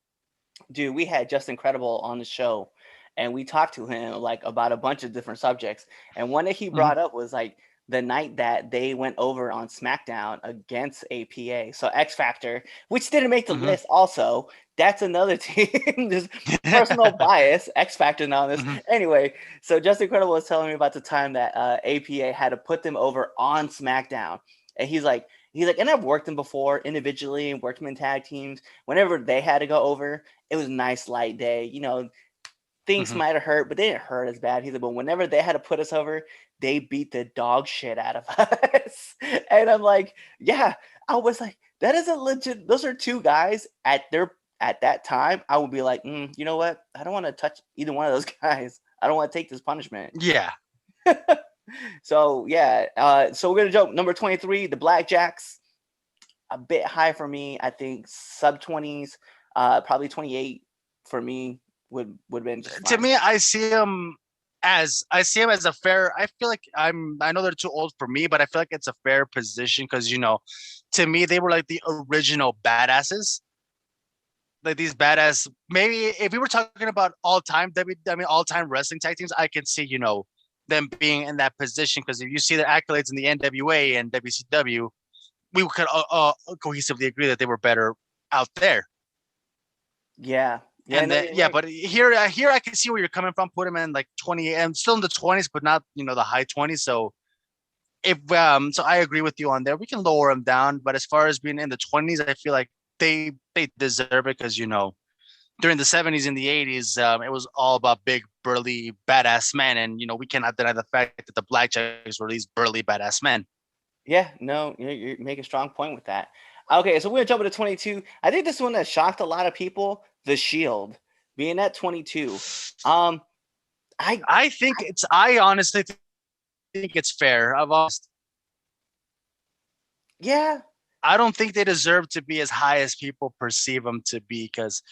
Dude, we had Just Incredible on the show, and we talked to him like about a bunch of different subjects. And one that he brought up was like, the night that they went over on SmackDown against APA. So X Factor, which didn't make the list also. That's another team. Just personal bias. X Factor now on this. Anyway, so Just Incredible was telling me about the time that APA had to put them over on SmackDown. And he's like, and I've worked them before individually and worked them in tag teams. Whenever they had to go over, it was a nice light day. Things might have hurt, but they didn't hurt as bad. He said, but whenever they had to put us over, they beat the dog shit out of us. And I'm like, yeah, I was like, that is a legit. Those are two guys at that time. I would be like, you know what? I don't want to touch either one of those guys. I don't want to take this punishment. Yeah. So yeah, so we're gonna jump number 23, the Blackjacks. A bit high for me, I think sub 20s, probably 28 for me would have been just To fine. me, I see him as a fair. I feel like I know they're too old for me, but I feel like it's a fair position because to me they were like the original badasses. Like these badass. Maybe if we were talking about all time wrestling tag teams, I could see them being in that position because if you see the accolades in the NWA and WCW, we could cohesively agree that they were better out there. Yeah. And but here I can see where you're coming from. Put him in like 20 and still in the 20s, but not the high 20s. So if so I agree with you on there. We can lower him down, but as far as being in the 20s, I feel like they deserve it because during the 70s and the 80s, it was all about big, burly, badass men, and we cannot deny the fact that the Blackjacks were these burly, badass men. Yeah, no, you make a strong point with that. Okay, so we're gonna jump into 22. I think this one that shocked a lot of people, the Shield, being at 22. I honestly think it's fair. Yeah. I don't think they deserve to be as high as people perceive them to be because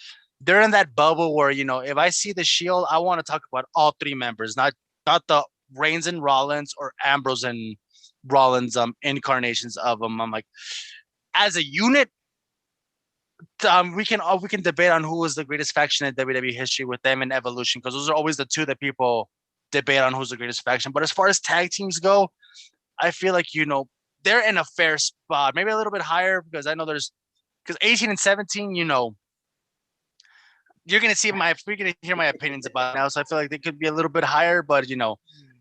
they're in that bubble where if I see the Shield, I want to talk about all three members, not the Reigns and Rollins or Ambrose and Rollins incarnations of them. I'm like, as a unit, we can debate on who was the greatest faction in WWE history with them and Evolution because those are always the two that people debate on who's the greatest faction. But as far as tag teams go, I feel like they're in a fair spot, maybe a little bit higher because I know because 18 and 17, you're gonna hear my opinions about it now. So I feel like they could be a little bit higher, but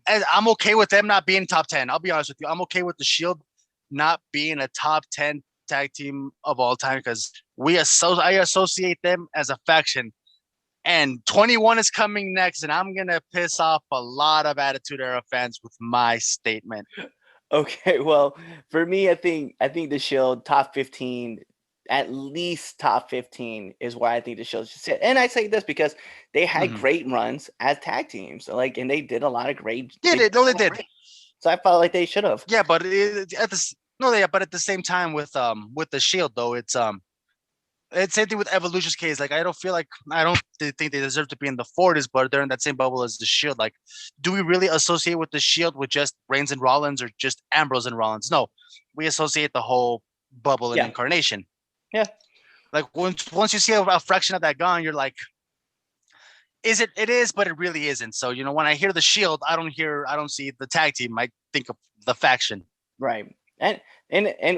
I'm okay with them not being top 10. I'll be honest with you. I'm okay with the Shield not being a top 10 tag team of all time because I associate them as a faction. And 21 is coming next, and I'm gonna piss off a lot of Attitude Era fans with my statement. Okay, well, for me, I think the Shield top 15, at least top 15 is where I think the Shield should sit. And I say this because they had great runs as tag teams, and they did a lot of great. Yeah, they did. So I felt like they should have. Yeah, but at the same time with the Shield though, it's same thing with Evolution's case. Like I don't think they deserve to be in the 40s, but they're in that same bubble as the Shield. Like, do we really associate with the Shield with just Reigns and Rollins or just Ambrose and Rollins? No, we associate the whole bubble and incarnation. Yeah. Like once you see a fraction of that gone, you're like, it is, but it really isn't. So when I hear the Shield, I don't see the tag team. I think of the faction. Right. And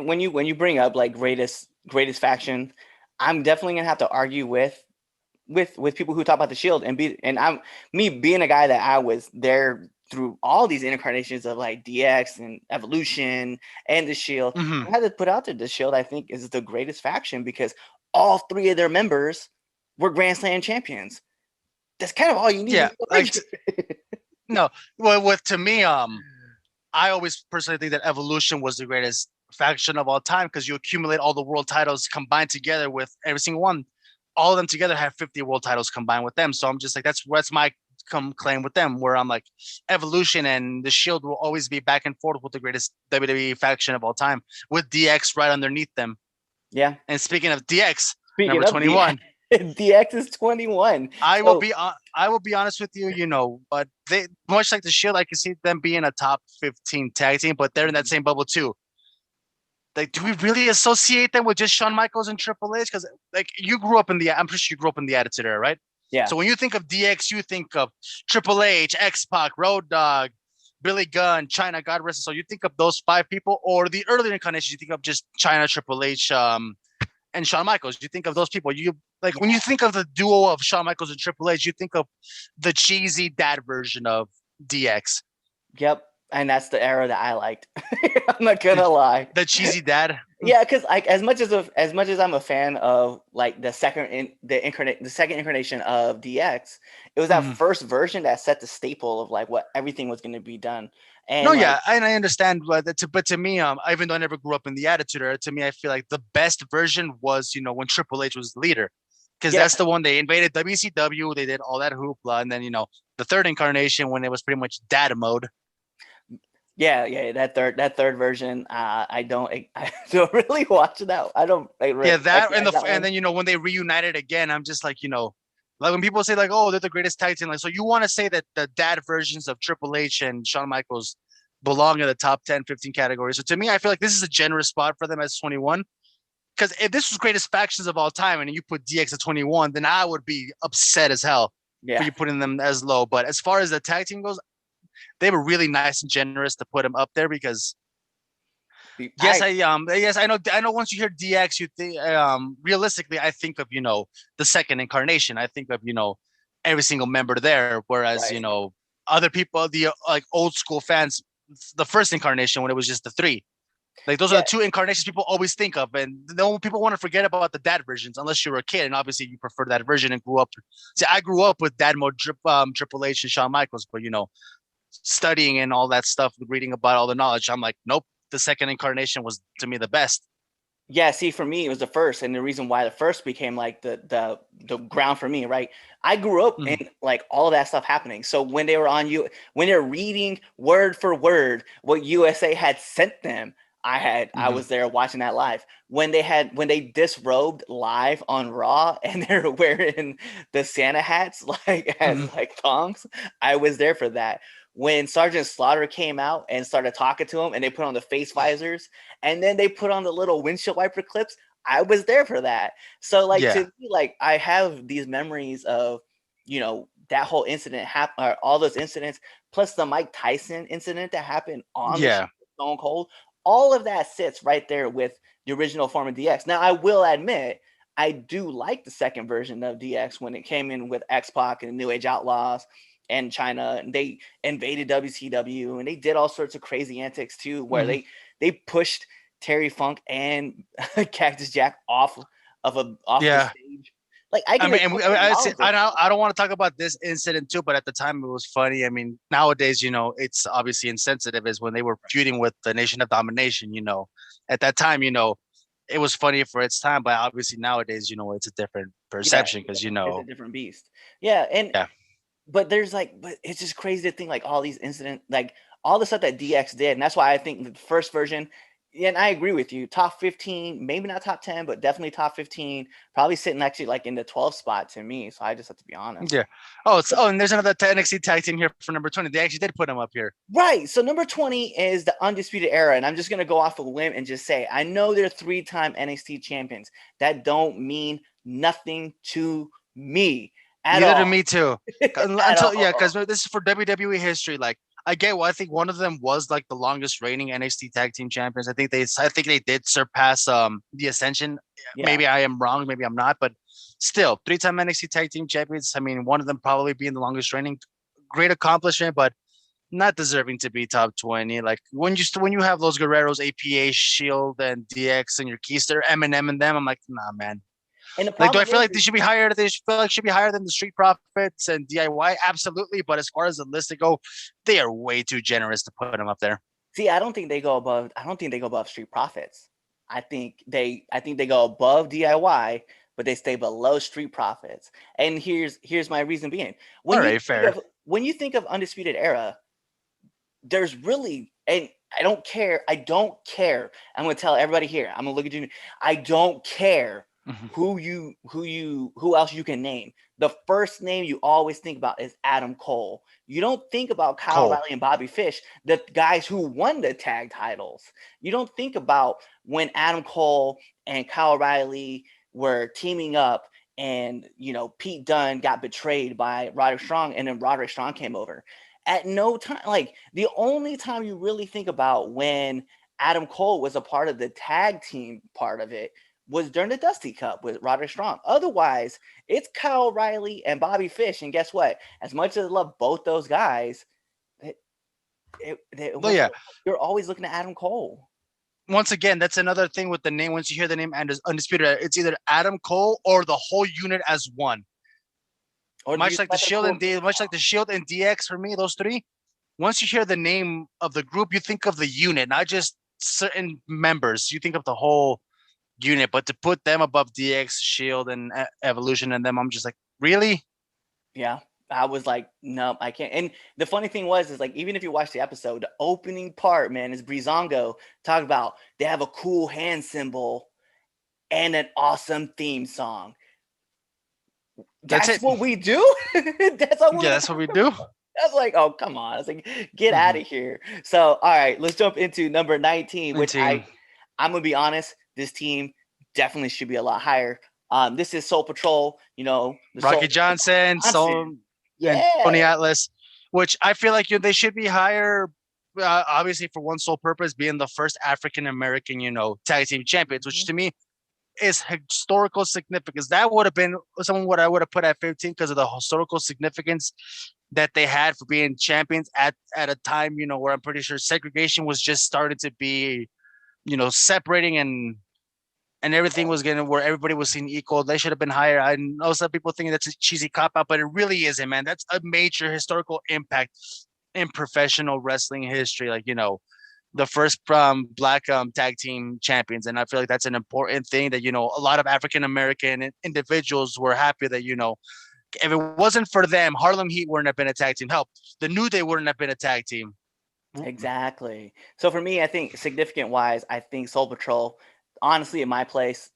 when you bring up like greatest faction, I'm definitely gonna have to argue with people who talk about the Shield and I'm being a guy that I was there through all these incarnations of like DX and Evolution and the Shield. I had to put out there the Shield I think is the greatest faction because all three of their members were Grand Slam champions. That's kind of all you need. Yeah. No. Well, to me, I always personally think that Evolution was the greatest faction of all time because you accumulate all the world titles combined together with every single one. All of them together have 50 world titles combined with them. So I'm just like, that's my claim with them, where I'm like, Evolution and the Shield will always be back and forth with the greatest WWE faction of all time, with DX right underneath them. Yeah. And speaking of DX, number 21. DX is 21. I will be honest with you, but they much like the Shield, I can see them being a top 15 tag team, but they're in that same bubble too. Like, do we really associate them with just Shawn Michaels and Triple H? Because like I'm pretty sure you grew up in the Attitude Era, right? Yeah. So when you think of DX, you think of Triple H, X-Pac, Road Dogg, Billy Gunn, China, God rest his soul. You think of those five people, or the earlier incarnations, you think of just China, Triple H, and Shawn Michaels. You think of those people. When you think of the duo of Shawn Michaels and Triple H, you think of the cheesy dad version of DX. Yep. And that's the era that I liked. I'm not gonna lie. The cheesy dad. Yeah, because like as much as I'm a fan of like the second incarnation of DX, it was that Mhm. first version that set the staple of like what everything was going to be done. No, And like yeah, and I understand, but to me, even though I never grew up in the Attitude Era, to me, I feel like the best version was, when Triple H was the leader, because yeah, that's the one they invaded WCW, they did all that hoopla, and then the third incarnation when it was pretty much dad mode. yeah, that third version, I don't really watch that. I don't Yeah, that and recognize that and one. then when they reunited again, I'm just like like when people say like, oh, they're the greatest tag team, like, so you want to say that the dad versions of Triple H and Shawn Michaels belong in the top 10, 15 categories. So to me, I feel like this is a generous spot for them as 21. Because if this was greatest factions of all time and you put DX at 21, then I would be upset as hell for Yeah, you putting them as low. But as far as the tag team goes, they were really nice and generous to put them up there because yes, I I know once you hear DX, you think realistically, I think of the second incarnation. I think of every single member there. Whereas right. other people, the like old school fans, the first incarnation when it was just the three. Like those are Yeah, the two incarnations people always think of, and no people want to forget about the dad versions unless you're a kid, and obviously you prefer that version and grew up. See, I grew up with dad mode, Triple H and Shawn Michaels, but studying and all that stuff, reading about all the knowledge, I'm like, nope, the second incarnation was to me the best. yeah. See, for me, it was the first, and the reason why the first became like the ground for me, right? I grew up in Mhm. like all of that stuff happening. So when they were when they're reading word for word what USA had sent them, I Mhm. was there watching that live. When they disrobed live on Raw and they're wearing the Santa hats like as Mhm. like thongs, I was there for that. When Sergeant Slaughter came out and started talking to him, and they put on the face visors, and then they put on the little windshield wiper clips, I was there for that. So like to Yeah, me, like I have these memories of, that whole incident or all those incidents, plus the Mike Tyson incident that happened on the show, yeah, Stone Cold. All of that sits right there with the original form of DX. Now I will admit, I do like the second version of DX when it came in with X Pac and the New Age Outlaws and China, and they invaded WCW and they did all sorts of crazy antics too, where mhm. they pushed Terry Funk and Cactus Jack off the Yeah. stage. Like I I can mean, and I say acknowledge those things. I don't want to talk about this incident too, but at the time it was funny. I mean, nowadays, it's obviously insensitive. Is when they were feuding with the Nation of Domination. At that time, it was funny for its time, but obviously nowadays, it's a different Yeah, perception because it's a different beast. Yeah, and yeah, but it's just crazy to think like all these incidents, like all the stuff that DX did, and that's why I think the first version. Yeah, and I agree with you. Top 15, maybe not top 10, but definitely top 15. Probably sitting actually like in the 12th spot to me. So I just have to be honest. yeah. And there's another NXT tag team here for number 20. They actually did put him up here. Right. So number 20 is the Undisputed Era. And I'm just going to go off a limb and just say, I know they're 3-time NXT champions. That don't mean nothing to me at Neither do all. me too. At Until yeah, because all. this is for WWE history. Like I get, well, I think one of them was like the longest reigning NXT Tag Team Champions. I think they did surpass the Ascension. Yeah. Maybe I am wrong, maybe I'm not, but still 3-time NXT Tag Team Champions. I mean, one of them probably being the longest reigning. Great accomplishment, but not deserving to be top 20. Like when you have those Guerreros, APA, Shield, and DX, and your Keister, Eminem, and them, I'm like, nah, man. And the Like, do I problem feel is, like they should be higher? They feel like should be higher than the Street Profits and DIY? Absolutely. But as far as the list to go, they are way too generous to put them up there. see, I don't think they go above Street Profits. I think they go above DIY, but they stay below Street Profits. And here's my reason being. All right, fair. When you think of Undisputed Era, there's really, and I don't care. I'm gonna tell everybody here. I'm gonna look at you. I don't care Mhm. who else you can name. The first name you always think about is Adam Cole. You don't think about Kyle Cole. O'Reilly and Bobby Fish, the guys who won the tag titles. You don't think about when Adam Cole and Kyle O'Reilly were teaming up and Pete Dunne got betrayed by Roderick Strong, and then Roderick Strong came over. At no time, like the only time you really think about when Adam Cole was a part of the tag team part of it was during the Dusty Cup with Roderick Strong. Otherwise, it's Kyle O'Reilly and Bobby Fish. And guess what? As much as I love both those guys, it Well, was yeah. you're always looking at Adam Cole. once again, that's another thing with the name. Once you hear the name and Undisputed, it's either Adam Cole or the whole unit as one. Or Much like the Shield much like the Shield and DX for me, those three. Once you hear the name of the group, you think of the unit, not just certain members. You think of the whole unit. But to put them above DX, Shield, and Evolution, and them, I'm just like, really? Yeah. I was like, no, I can't. And the funny thing was, is like, even if you watch the episode, the opening part, man, is Breezango talk about they have a cool hand symbol and an awesome theme song. That's what we do. That's what we do. I was like, oh, come on. I was like, get out of here. So, all right, let's jump into number 19, which I'm going to be honest, this team definitely should be a lot higher. This is Soul Patrol, Rocky Johnson, Soul, and Tony Atlas, which I feel like they should be higher, obviously for one sole purpose, being the first African-American, tag team champions, which to me is historical significance. That would have been what I would have put at 15 because of the historical significance that they had for being champions at a time, where I'm pretty sure segregation was just started to be, separating and everything was where everybody was seen equal. They should have been higher. I know some people think that's a cheesy cop out, but it really isn't, man. That's a major historical impact in professional wrestling history. Like, the first black tag team champions. And I feel like that's an important thing that, a lot of African-American individuals were happy that, if it wasn't for them, Harlem Heat wouldn't have been a tag team. Help, the New Day wouldn't have been a tag team. Exactly. So for me, I think significant wise, I think Soul Patrol, honestly, in my place,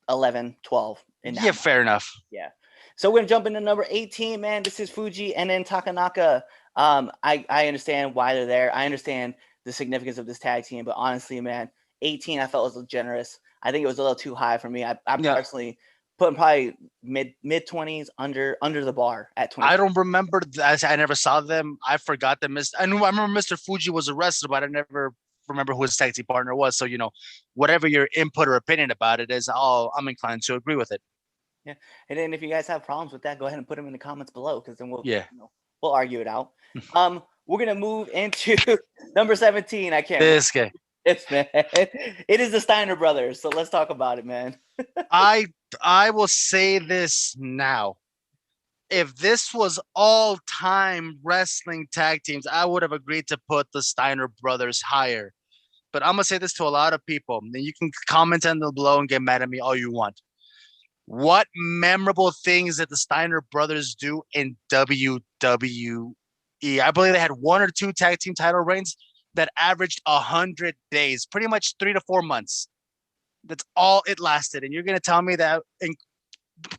11, 12. Yeah, fair enough. Yeah. So we're going to jump into number 18, man. This is Fuji and then Takanaka. I understand why they're there. I understand the significance of this tag team, but honestly, man, 18 I felt was a little generous. I think it was a little too high for me. I personally put probably mid 20s under the bar at 20. I don't remember that. I never saw them. I forgot that I remember Mr. Fuji was a wrestler, but I never remember who his tag team partner was. So, whatever your input or opinion about it is, I'm inclined to agree with it. Yeah. And then if you guys have problems with that, go ahead and put them in the comments below, because then we'll argue it out. We're going to move into number 17. I can't. This guy. It is the Steiner Brothers. So let's talk about it, man. I will say this now. If this was all-time wrestling tag teams, I would have agreed to put the Steiner Brothers higher. But I'm going to say this to a lot of people. And you can comment on the below and get mad at me all you want. What memorable things did the Steiner Brothers do in WWE? I believe they had 1 or 2 tag team title reigns that averaged 100 days, pretty much 3 to 4 months. That's all it lasted. And you're going to tell me that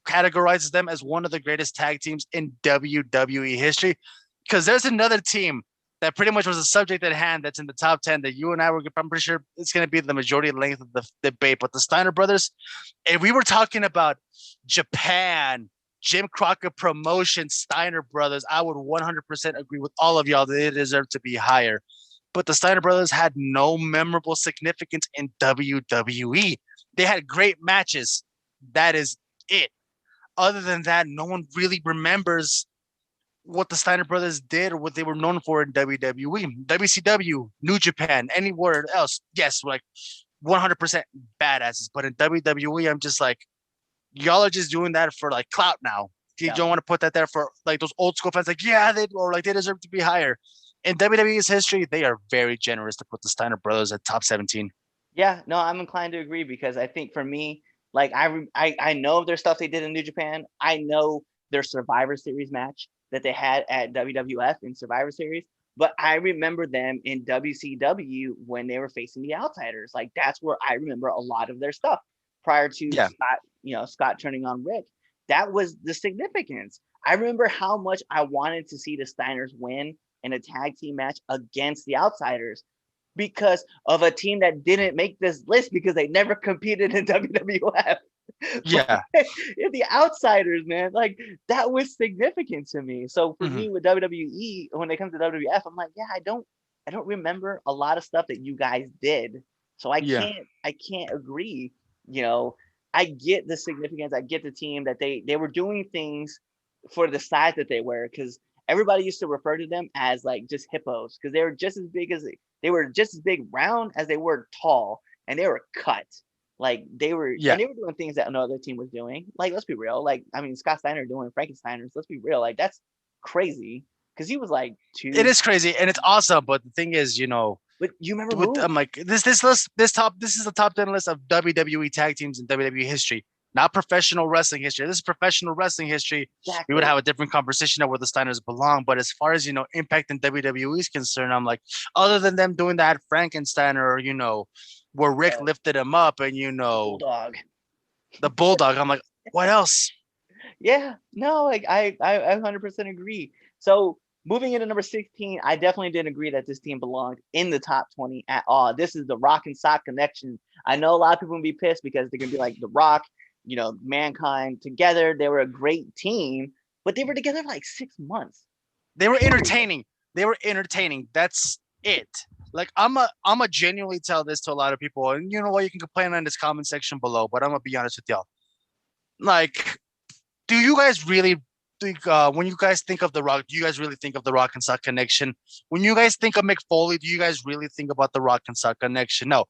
categorizes them as one of the greatest tag teams in WWE history? Because there's another team that pretty much was the subject at hand that's in the top 10 that you and I'm pretty sure it's going to be the majority length of the debate. But the Steiner Brothers, if we were talking about Japan, Jim Crockett Promotion, Steiner Brothers, I would 100% agree with all of y'all that they deserve to be higher. But the Steiner Brothers had no memorable significance in WWE. They had great matches. That is it. Other than that, no one really remembers what the Steiner Brothers did or what they were known for in WWE. WCW, New Japan, anywhere else, yes, like 100% badasses. But in WWE, I'm just like, y'all are just doing that for like clout now. You don't want to put that there for like those old school fans, like, they deserve to be higher. In WWE's history, they are very generous to put the Steiner Brothers at top 17. Yeah, no, I'm inclined to agree, because I think for me, like I know their stuff they did in New Japan. I know their Survivor Series match that they had at WWF in Survivor Series, but I remember them in WCW when they were facing the Outsiders. Like, that's where I remember a lot of their stuff prior to Scott turning on Rick. That was the significance. I remember how much I wanted to see the Steiners win in a tag team match against the Outsiders, because of a team that didn't make this list because they never competed in WWF. Yeah. The Outsiders, man, like, that was significant to me. So for me with WWE, when it comes to WWF, I'm like, I don't remember a lot of stuff that you guys did. So I can't agree. I get the significance. I get the team that they were doing things for the size that they were, because everybody used to refer to them as like just hippos, because they were just as big as They were just as big round as they were tall, and they were cut. Like they were, Yeah. and they were doing things that no other team was doing. Like, let's be real. Like, I mean, Scott Steiner doing Frankensteiners. Let's be real. Like, that's crazy because he was like two. It is crazy and it's awesome, but the thing is, But you remember with I'm like this list, this is the top 10 list of WWE tag teams in WWE history, not professional wrestling history. This is professional wrestling history. Exactly. We would have a different conversation of where the Steiners belong. But as far as impact in WWE is concerned, I'm like, other than them doing that Frankensteiner, or where Rick lifted him up, and Bulldog. the Bulldog. I'm like, what else? Yeah, no, like I 100% agree. So moving into number 16, I definitely didn't agree that this team belonged in the top 20 at all. This is the Rock and Sock connection. I know a lot of people will be pissed because they're gonna be like the Rock, Mankind together. They were a great team, but they were together for like 6 months. They were entertaining. That's it. Like I'm a genuinely tell this to a lot of people, and you know what? You can complain in this comment section below, but I'm gonna be honest with y'all. Like, do you guys really think when you guys think of the Rock? Do you guys really think of the Rock and Sock connection? When you guys think of Mick Foley, do you guys really think about the Rock and Sock connection? No,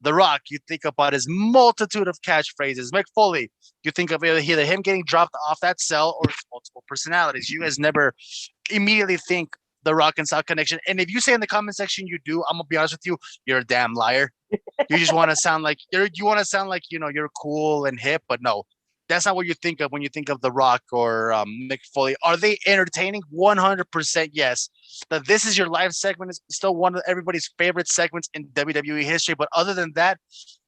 the Rock. You think about his multitude of catchphrases. Mick Foley. You think of either him getting dropped off that cell or his multiple personalities. You guys never immediately think the Rock and Sock connection. And if you say in the comment section you do, I'm gonna be honest with you, you're a damn liar. You just want to sound like you're cool and hip, but no, that's not what you think of when you think of The Rock or Mick Foley. Are they entertaining? 100% yes. That this is your live segment is still one of everybody's favorite segments in WWE history. But other than that,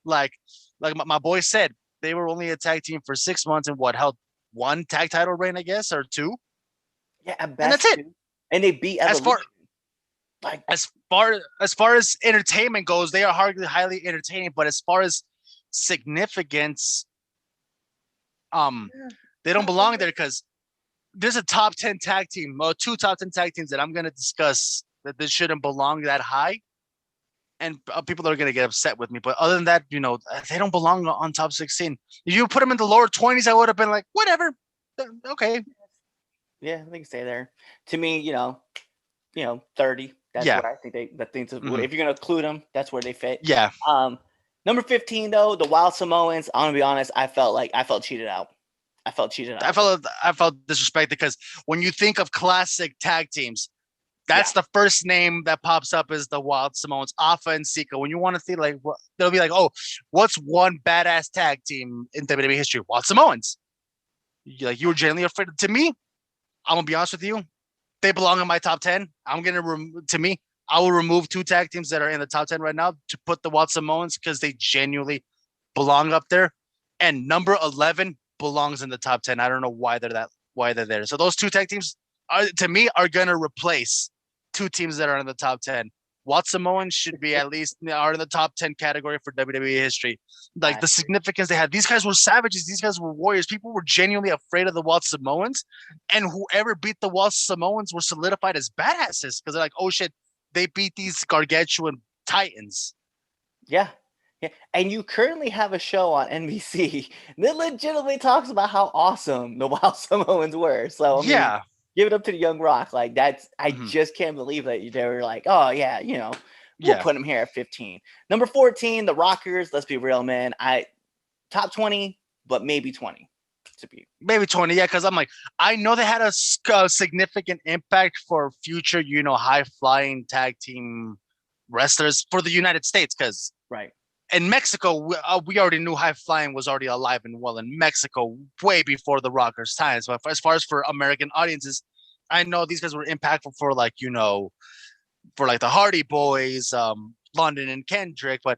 like my boy said, they were only a tag team for 6 months and held one tag title reign, I guess, or two. Yeah, and that's it. And they beat Evolution. As far as entertainment goes, they are highly entertaining. But as far as significance, they don't belong there because there's a top 10 tag team, or two top 10 tag teams that I'm gonna discuss that they shouldn't belong that high, and people are gonna get upset with me. But other than that, they don't belong on top 16. If you put them in the lower 20s, I would have been like, whatever, okay. Yeah, they can stay there. To me, 30. That's what I think Mm-hmm. If you're gonna include them, that's where they fit. Yeah. Number 15 though, the Wild Samoans. I'm gonna be honest, I felt cheated out. I felt disrespected because when you think of classic tag teams, that's the first name that pops up is the Wild Samoans, Alpha and Sika. When you want to think like, they'll be like, oh, what's one badass tag team in WWE history? Wild Samoans. You were genuinely afraid. To me, I'm gonna be honest with you, they belong in my top 10. I will remove two tag teams that are in the top 10 right now to put the Wild Samoans because they genuinely belong up there. And number 11 belongs in the top 10. I don't know why they're there. So those two tag teams are gonna replace two teams that are in the top 10. Wild Samoans should be at least are in the top 10 category for WWE history. Like the significance they had. These guys were savages. These guys were warriors. People were genuinely afraid of the Wild Samoans, and whoever beat the Wild Samoans were solidified as badasses because they're like, oh shit, they beat these gargantuan titans. Yeah. And you currently have a show on NBC that legitimately talks about how awesome the Wild Samoans were. So I mean, give it up to the Young Rock. Like that's, I just can't believe that they were like, oh yeah, we'll put them here at 15. Number 14, the Rockers. Let's be real, man. Top 20, but maybe 20 to be. Maybe 20, yeah, because I'm like, I know they had a significant impact for future, high-flying tag team wrestlers for the United States, because in Mexico, we already knew high-flying was already alive and well in Mexico way before the Rockers' times. But as far as for American audiences, I know these guys were impactful for for the Hardy Boys, London and Kendrick, but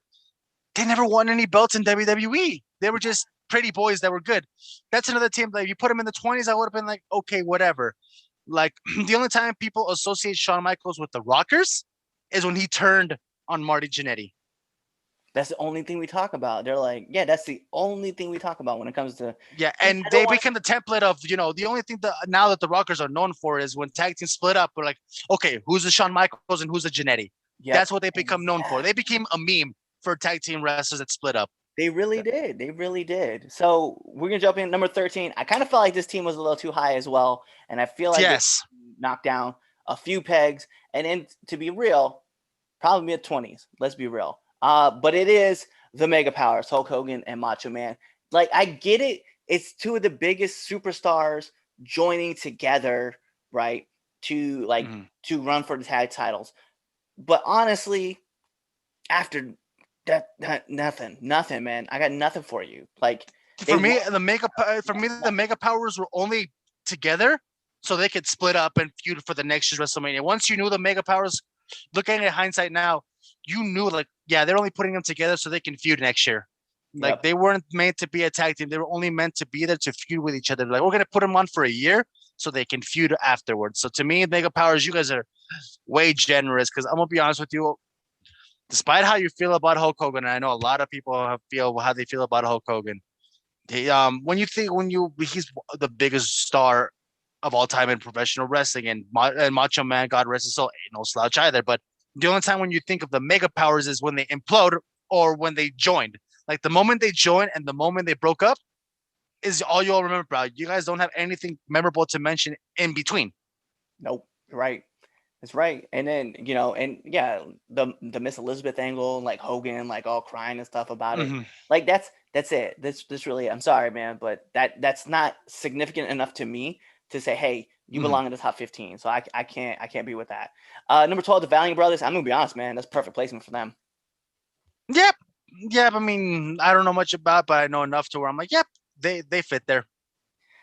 they never won any belts in WWE. They were just pretty boys that were good. That's another team that if you put them in the 20s, I would have been like, okay, whatever. Like the only time people associate Shawn Michaels with the Rockers is when he turned on Marty Jannetty. That's the only thing we talk about. They're like, yeah, that's the only thing we talk about when it comes to. Yeah, and they became the template of, the only thing that now that the Rockers are known for is when tag teams split up, we're like, okay, who's the Shawn Michaels and who's the Jannetty? Yep. That's what they become known for. They became a meme for tag team wrestlers that split up. They really did. They really did. So we're going to jump in number 13. I kind of felt like this team was a little too high as well. And I feel like they knocked down a few pegs. And then to be real, probably mid-20s. Let's be real. But it is the Mega Powers, Hulk Hogan and Macho Man. Like, I get it. It's two of the biggest superstars joining together, right? To to run for the tag titles. But honestly, after that, nothing, man. I got nothing for you. Like, For me, the Mega Powers were only together so they could split up and feud for the next year's WrestleMania. Once you knew the Mega Powers, looking at hindsight now, you knew, like, yeah, they're only putting them together so they can feud next year. Like, they weren't meant to be a tag team. They were only meant to be there to feud with each other. Like, we're going to put them on for a year so they can feud afterwards. So to me, Mega Powers, you guys are way generous, because I'm going to be honest with you. Despite how you feel about Hulk Hogan, and I know a lot of people feel how they feel about Hulk Hogan. He's the biggest star of all time in professional wrestling, and Macho Man, God rest his soul, ain't no slouch either. But the only time when you think of the Mega Powers is when they implode or when they joined. Like, the moment they joined and the moment they broke up is all you'll remember about. You guys don't have anything memorable to mention in between. Nope. Right. That's right. And then, and yeah, the Miss Elizabeth angle, like Hogan, like all crying and stuff about it. Like, that's it. This really, I'm sorry, man, but that's not significant enough to me to say, hey, you belong in the top 15. So I can't be with that. Number 12, the Valiant Brothers. I'm gonna be honest, man, that's perfect placement for them. Yep. I mean, I don't know much about, but I know enough to where I'm like, yep, they fit there.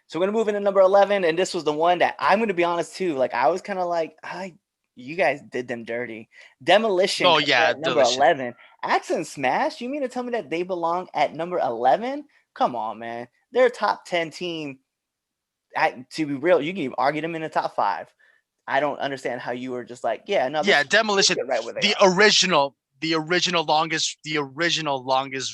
So we're gonna move into number 11, and this was the one that I'm gonna be honest too. Like, I was kind of like, you guys did them dirty. Demolition. Oh yeah, number 11. Axe and Smash. You mean to tell me that they belong at number 11? Come on, man. They're a top 10 team. To be real, you can even argue them in the top 5. I don't understand how you were just like, yeah, no. Yeah, Demolition. Right where they are. The original longest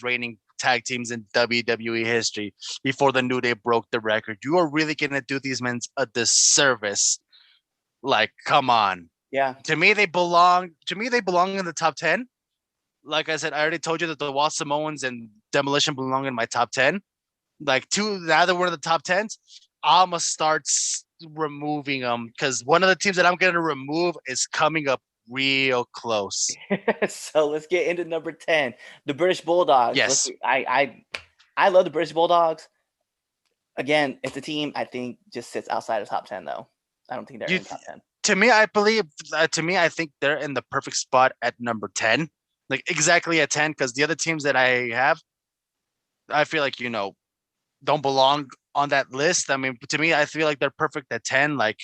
reigning tag teams in WWE history before the New Day broke the record. You are really gonna do these men a disservice. Like, come on. Yeah. To me, they belong in the top 10. Like I said, I already told you that the Wild Samoans and Demolition belong in my top 10. Like, now that we're in the top 10s, I'm gonna start removing them, because one of the teams that I'm gonna remove is coming up real close. So let's get into number 10, the British Bulldogs. Yes. I love the British Bulldogs. Again, it's a team I think just sits outside of top 10 though. I don't think they're in the top 10. To me, I think they're in the perfect spot at number 10. Like, exactly at 10, because the other teams that I have, I feel like, don't belong on that list. I mean, to me, I feel like they're perfect at 10. Like,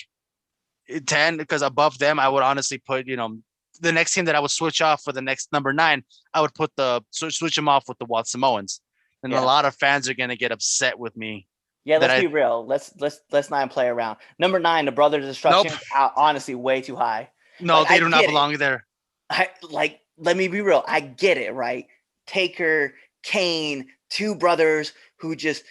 10, because above them, I would honestly put, the next team that I would switch off for the next number 9, I would put switch them off with the Wild Samoans. And a lot of fans are going to get upset with me. Yeah, let's be real. Let's not play around. Number 9, the Brothers of Destruction. Nope. Honestly, way too high. No, they do not belong there. Let me be real. I get it, right? Taker, Kane, two brothers who just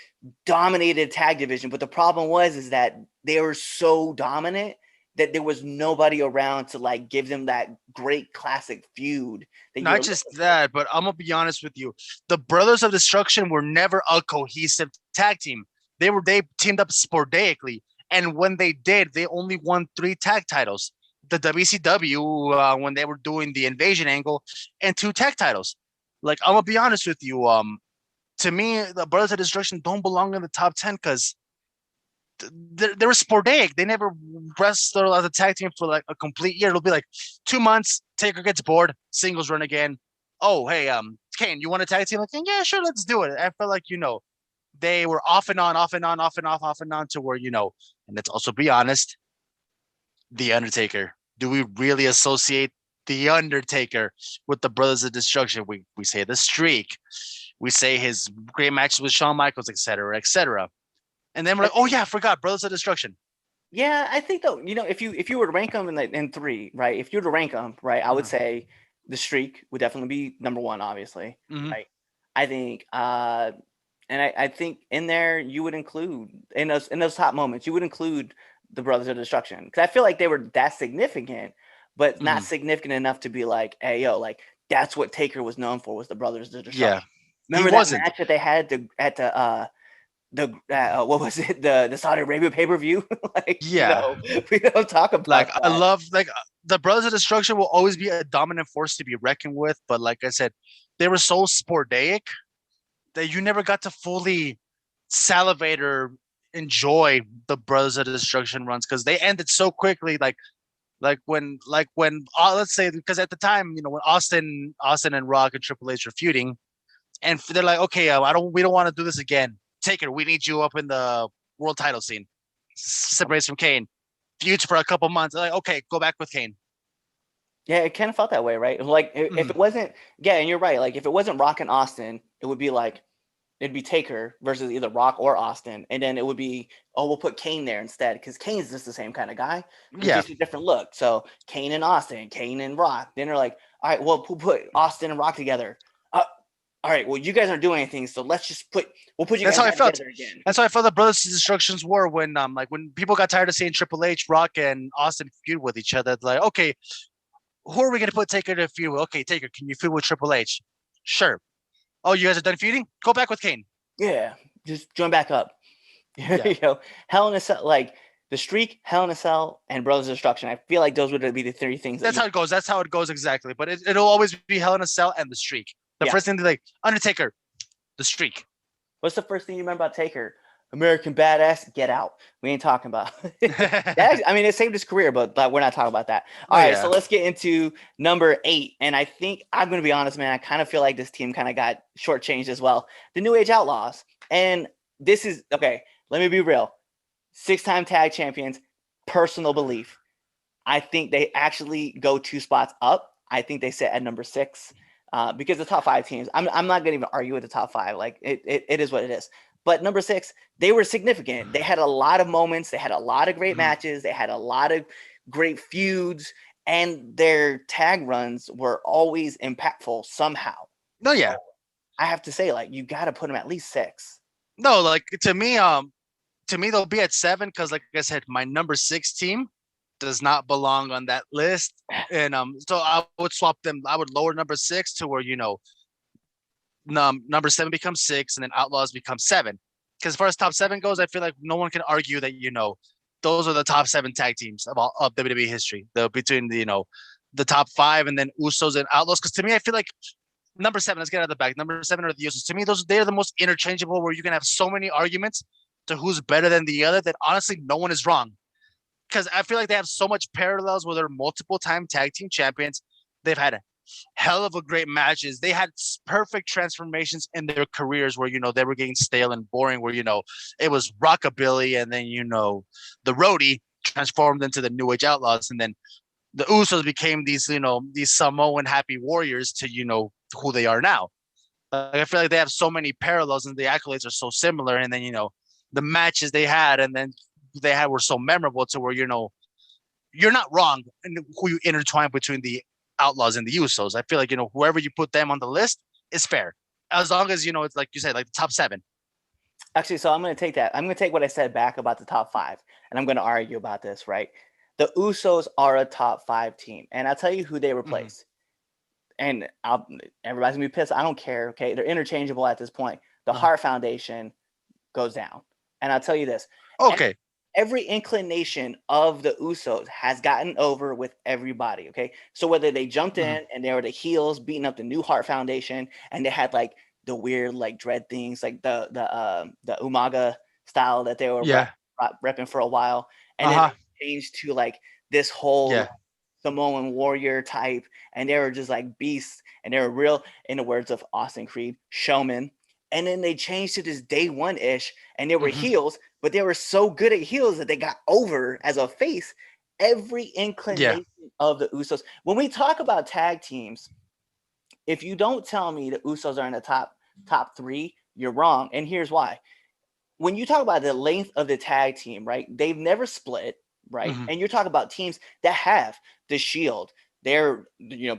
dominated tag division. But the problem is that they were so dominant that there was nobody around to give them that great classic feud. Not just that, but I'm gonna be honest with you. The Brothers of Destruction were never a cohesive tag team. They teamed up sporadically, and when they did, they only won 3 tag titles: the WCW when they were doing the Invasion angle, and 2 tag titles. Like, I'm gonna be honest with you. To me, the Brothers of Destruction don't belong in the top 10 because they were sporadic. They never wrestled as a tag team for a complete year. It'll be 2 months. Taker gets bored. Singles run again. Oh, hey, Kane, you want a tag team? Like, yeah, sure, let's do it. I felt like, they were off and on to where, and let's also be honest, The Undertaker. Do we really associate The Undertaker with the Brothers of Destruction? We say the streak. We say his great matches with Shawn Michaels, et cetera. And then we're like, oh yeah, I forgot Brothers of Destruction. Yeah, I think though, if you were to rank them in 3, right? If you were to rank them, right, I would say the streak would definitely be number 1, obviously. Right? I think, and I think in there you would include in those top moments, you would include the Brothers of Destruction, because I feel like they were that significant, but not significant enough to be like, hey, yo, that's what Taker was known for, was the Brothers of Destruction. Yeah. Remember that match that they had at the what was it, the Saudi Arabia pay-per-view? We don't talk about that. I love the Brothers of Destruction will always be a dominant force to be reckoned with. But like I said, they were so sporadic that you never got to fully salivate or enjoy the Brothers of Destruction runs because they ended so quickly. Like when let's say, because at the time, when Austin and Rock and Triple H were feuding, and they're like, okay, we don't want to do this again. Taker, we need you up in the world title scene. Separates from Kane, feuds for a couple months. They're like, okay, go back with Kane. Yeah, it kind of felt that way, right? Like if it wasn't, yeah, and you're right. Like if it wasn't Rock and Austin, it would be like it'd be Taker versus either Rock or Austin, and then it would be, oh, we'll put Kane there instead because Kane's just the same kind of guy. It's just a different look. So Kane and Austin, Kane and Rock. Then they're like, all right, well, we'll put Austin and Rock together. All right, well, you guys aren't doing anything, so we'll put you That's guys how I felt. together again. That's how I felt the Brothers Destructions were when when people got tired of seeing Triple H, Rock, and Austin feud with each other. It's like, okay, who are we gonna put Taker to feud with? Okay, Taker, can you feud with Triple H? Sure. Oh, you guys are done feuding? Go back with Kane. Yeah, just join back up. Yeah. Hell in a Cell, like the Streak, Hell in a Cell, and Brothers of Destruction. I feel like those would be the three things. That's how it goes. That's how it goes exactly. But it'll always be Hell in a Cell and the Streak. The first thing they're like, Undertaker, the Streak. What's the first thing you remember about Taker? American Badass, get out. We ain't talking about I mean, it saved his career, but we're not talking about that. All right, so let's get into number 8. And I think I'm going to be honest, man. I kind of feel like this team kind of got shortchanged as well. The New Age Outlaws. And this is, okay, let me be real. 6-time tag champions, personal belief. I think they actually go 2 spots up. I think they sit at number 6. Because the top 5 teams, I'm not going to even argue with the top 5. Like it is what it is. But number 6, they were significant. They had a lot of moments. They had a lot of great matches. They had a lot of great feuds, and their tag runs were always impactful somehow. No, yeah. So I have to say, like, you got to put them at least 6. No, like to me, they'll be at 7 because, like I said, my number 6 team does not belong on that list, and so I would swap them. I would lower number 6 to where number 7 becomes 6, and then Outlaws become 7. Because as far as top 7 goes, I feel like no one can argue that those are the top 7 tag teams of WWE history. Between the top 5 and then Usos and Outlaws. Because to me, I feel like number 7. Let's get out of the back. Number 7 are the Usos. To me, they're the most interchangeable. Where you can have so many arguments to who's better than the other that honestly no one is wrong. Because I feel like they have so much parallels where they're multiple-time tag team champions. They've had hell of a great matches. They had perfect transformations in their careers where, they were getting stale and boring, where, it was rockabilly, and then, the roadie transformed into the New Age Outlaws. And then the Usos became these Samoan happy warriors to, who they are now. I feel like they have so many parallels and the accolades are so similar. And then, the matches they had and then they had were so memorable to where, you're not wrong in who you intertwine between the Outlaws and the Usos. I feel like, whoever you put them on the list is fair. As long as, it's like you said, like the top 7. Actually, so I'm going to take that. I'm going to take what I said back about the top 5, and I'm going to argue about this, right? The Usos are a top 5 team, and I'll tell you who they replace. And everybody's going to be pissed. I don't care, okay? They're interchangeable at this point. The Hart Foundation goes down. And I'll tell you this. Okay. Every inclination of the Usos has gotten over with everybody, okay? So whether they jumped in and they were the heels beating up the new Hart Foundation, and they had like the weird like dread things, like the Umaga style that they were repping for a while, and then they changed to like this whole Samoan warrior type, and they were just like beasts, and they were real, in the words of Austin Creed, showmen. And then they changed to this day one-ish, and they were heels, but they were so good at heels that they got over as a face. Every inclination of the Usos. When we talk about tag teams, if you don't tell me the Usos are in the top 3, you're wrong. And here's why. When you talk about the length of the tag team, right? They've never split, right? And you're talking about teams that have the Shield. They're,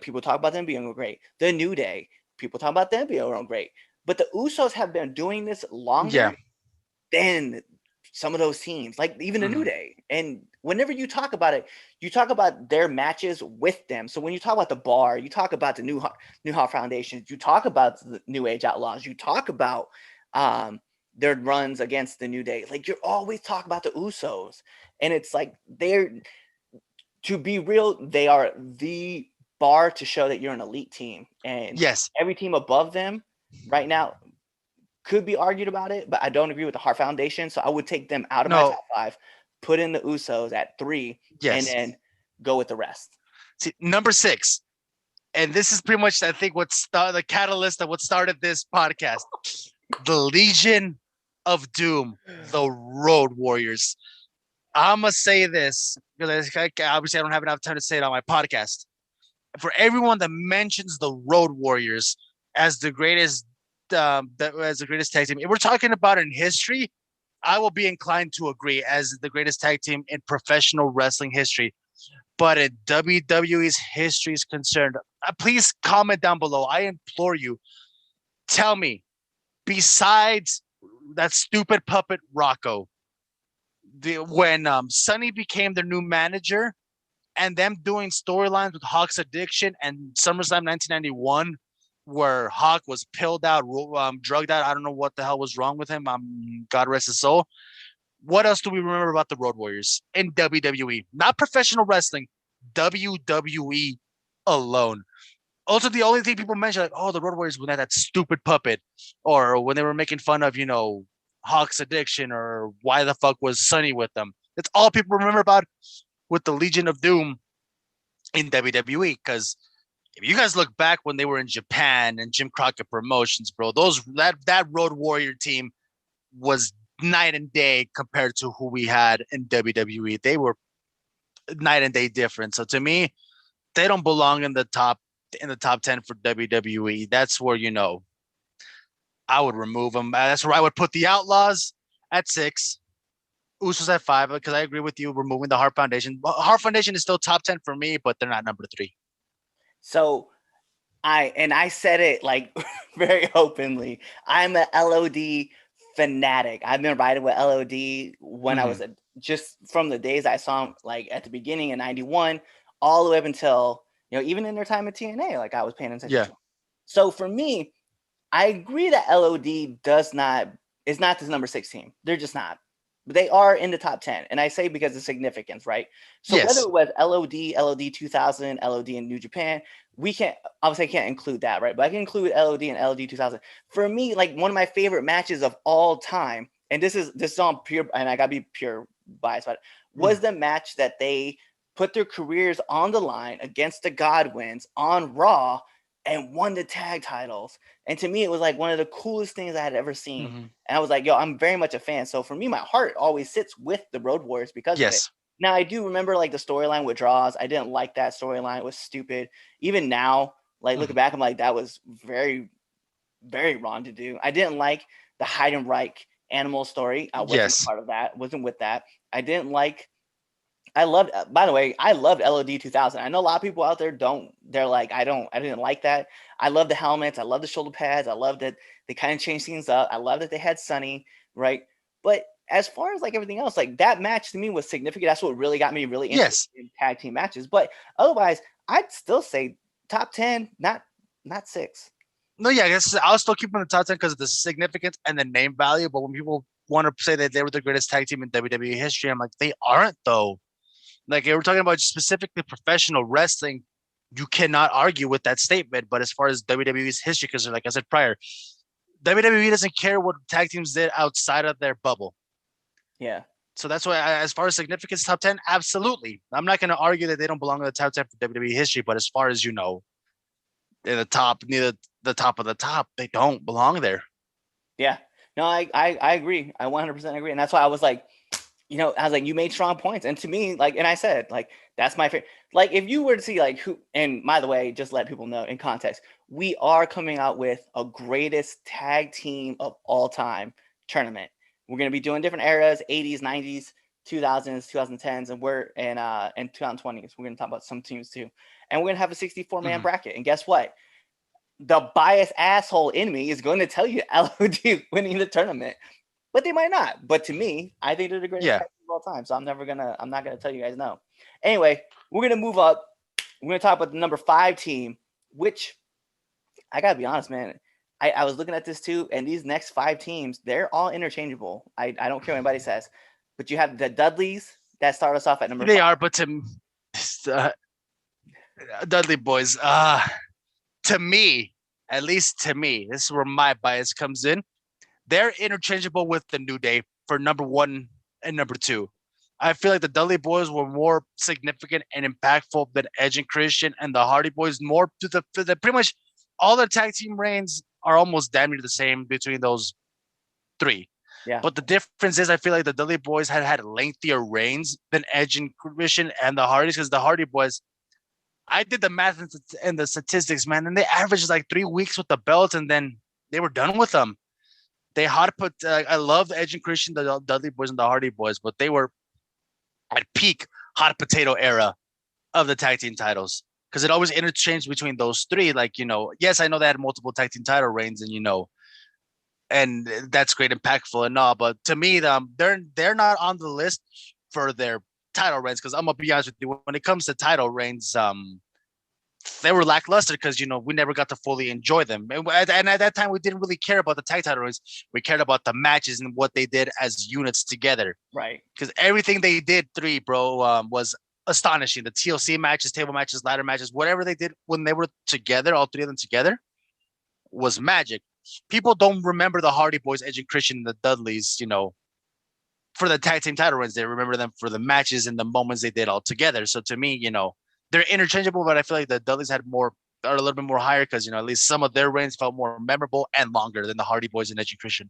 people talk about them being great. The New Day, people talk about them being great. But the Usos have been doing this longer than some of those teams, like even the New Day. And whenever you talk about it, you talk about their matches with them. So when you talk about the Bar, you talk about the New Hart Foundation, you talk about the New Age Outlaws, you talk about their runs against the New Day. Like, you're always talking about the Usos. And it's like to be real, they are the bar to show that you're an elite team. And Yes. every team above them right now could be argued about it, but I don't agree with the Hart Foundation. So I would take them out of my top 5, put in the Usos at 3, and then go with the rest. See, number 6, and this is pretty much, I think, the catalyst of what started this podcast. The Legion of Doom, the Road Warriors. I'm going to say this because obviously I don't have enough time to say it on my podcast. For everyone that mentions the Road Warriors as the greatest tag team, if we're talking about in history, I will be inclined to agree as the greatest tag team in professional wrestling history. But in WWE's history is concerned, please comment down below. I implore you. Tell me, besides that stupid puppet Rocco, when Sonny became their new manager and them doing storylines with Hawk's addiction and SummerSlam 1991, where Hawk was pilled out, drugged out. I don't know what the hell was wrong with him. God rest his soul. What else do we remember about the Road Warriors in WWE? Not professional wrestling, WWE alone. Also, the only thing people mention, like, oh, the Road Warriors when they had that stupid puppet, or when they were making fun of, Hawk's addiction, or why the fuck was Sonny with them. That's all people remember about with the Legion of Doom in WWE. Because if you guys look back when they were in Japan and Jim Crockett Promotions, bro, that Road Warrior team was night and day compared to who we had in WWE. They were night and day different. So to me, they don't belong in the top 10 for WWE. That's where I would remove them. That's where I would put the Outlaws at 6, Usos at 5, because I agree with you removing the Hart Foundation. Hart Foundation is still top 10 for me, but they're not number 3. So I said it like very openly. I'm a LOD fanatic. I've been riding with LOD when I was just from the days I saw them, like at the beginning in 91, all the way up until, even in their time at TNA, like I was paying attention to them. So for me, I agree that LOD is not this number 6 team. They're just not. But they are in the top 10. And I say because of significance, right? So whether it was LOD 2000, LOD in New Japan, we can't include that, right? But I can include LOD and LOD 2000. For me, like one of my favorite matches of all time, and this is on pure, and I gotta be pure bias about it, was the match that they put their careers on the line against the Godwins on Raw and won the tag titles. And to me, it was like one of the coolest things I had ever seen. And I was like, yo, I'm very much a fan. So for me, my heart always sits with the Road Warriors because of it. Now, I do remember like the storyline with Draws. I didn't like that storyline. It was stupid. Even now, like looking back, I'm like, that was very, very wrong to do. I didn't like the Heidenreich animal story. I wasn't part of that. Wasn't with that. I didn't like. I loved. By the way, I loved LOD 2000. I know a lot of people out there don't. They're like, I didn't like that. I love the helmets. I love the shoulder pads. I love that they kind of changed things up. I love that they had Sonny, right? But as far as like everything else, like that match to me was significant. That's what really got me really interested in tag team matches. But otherwise, I'd still say top 10, not 6. No, I guess I'll still keep them in the top 10 because of the significance and the name value. But when people want to say that they were the greatest tag team in WWE history, I'm like, they aren't though. Like, if we're talking about specifically professional wrestling, you cannot argue with that statement. But as far as WWE's history, because like I said prior, WWE doesn't care what tag teams did outside of their bubble. Yeah. So that's why, as far as significance, top 10, absolutely. I'm not going to argue that they don't belong in the top 10 for WWE history, but as far as in the top, near the top of the top, they don't belong there. Yeah. No, I agree. I 100% agree. And that's why I was like, I was like, you made strong points. And to me, like, and I said, like, that's my favorite. Like, if you were to see, like, who, and by the way, just let people know in context, we are coming out with a greatest tag team of all time tournament. We're going to be doing different eras, 80s, 90s, 2000s, 2010s, and we're in 2020s. We're going to talk about some teams too. And we're going to have a 64-man bracket. And guess what? The biased asshole in me is going to tell you LOD winning the tournament. But they might not. But to me, I think they're the greatest tag team of all time. So I'm not gonna tell you guys no. Anyway, we're gonna move up. We're gonna talk about the number 5 team, which I gotta be honest, man. I was looking at this too, and these next 5 teams, they're all interchangeable. I don't care what anybody says. But you have the Dudleys that start us off at number 5. They are, but to uh, Dudley boys. To me, at least to me, this is where my bias comes in. They're interchangeable with the New Day for number 1 and number 2. I feel like the Dudley Boys were more significant and impactful than Edge and Christian, and the Hardy Boys more to the pretty much all the tag team reigns are almost damn near the same between those 3. Yeah. But the difference is, I feel like the Dudley Boys had lengthier reigns than Edge and Christian and the Hardys, because the Hardy Boys, I did the math and the statistics, man, and they averaged like 3 weeks with the belt, and then they were done with them. They I love Edge and Christian, the Dudley Boys and the Hardy Boys, but they were at peak hot potato era of the tag team titles, because it always interchanged between those 3. Like, yes, I know they had multiple tag team title reigns, and that's great, impactful and all, but to me, they're not on the list for their title reigns, because I'm gonna be honest with you, when it comes to title reigns, they were lackluster because we never got to fully enjoy them, and at that time we didn't really care about the tag title reigns. We cared about the matches and what they did as units together, right? Because everything they did, was astonishing. The TLC matches, table matches, ladder matches, whatever they did when they were together, all 3 of them together, was magic. People don't remember the Hardy Boys, Edge and Christian, and the Dudleys, for the tag team title runs. They remember them for the matches and the moments they did all together. So to me, they're interchangeable, but I feel like the Dudleys are a little bit more higher because, at least some of their reigns felt more memorable and longer than the Hardy Boys and Edge and Christian.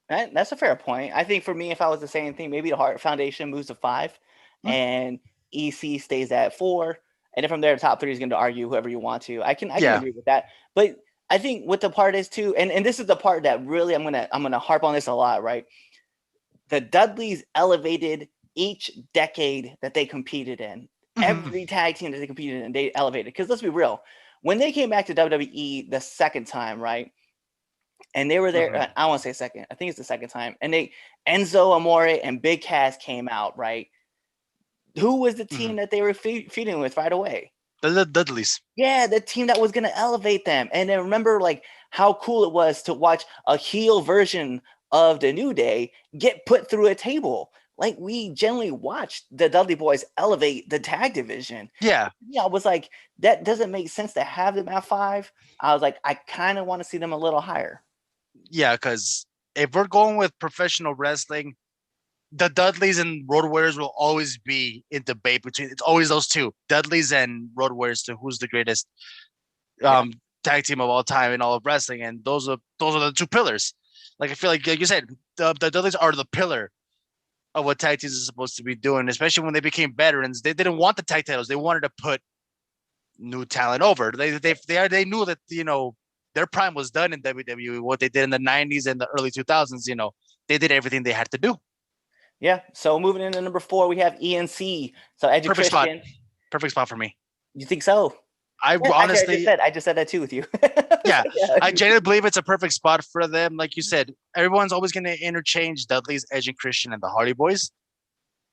That's a fair point. I think for me, if I was the same thing, maybe the Hart Foundation moves to 5 and EC stays at 4. And then from there, top 3 is going to argue whoever you want to. I can agree with that. But I think what the part is too, and this is the part that really I'm gonna harp on this a lot, right? The Dudleys elevated each decade that they competed in. Every tag team that they competed in, they elevated. Because let's be real, when they came back to WWE the second time, right? And they were there, I want to say second. I think it's the second time. And Enzo Amore and Big Cass came out, right? Who was the team that they were feuding with right away? The Dudleys. Yeah, the team that was going to elevate them. And then remember, like, how cool it was to watch a heel version of the New Day get put through a table. Like, we generally watched the Dudley Boys elevate the tag division. Yeah. I was like, that doesn't make sense to have them at 5. I was like, I kind of want to see them a little higher. Yeah, because if we're going with professional wrestling, the Dudleys and Road Warriors will always be in debate between. It's always those 2, Dudleys and Road Warriors, to who's the greatest tag team of all time in all of wrestling, and those are the 2 pillars. Like, I feel like you said, the Dudleys are the pillar of what tag teams are supposed to be doing, especially when they became veterans. They didn't want the tag titles; they wanted to put new talent over. They knew that their prime was done in WWE. What they did in the 90s and the early 2000s, they did everything they had to do. Yeah. So moving into number 4, we have ENC. So Edge and Christian. Perfect spot for me. You think so? Honestly, I just said that too with you. Yeah, I genuinely believe it's a perfect spot for them. Like you said, everyone's always going to interchange Dudley's, Edge and Christian, and the Hardy Boys.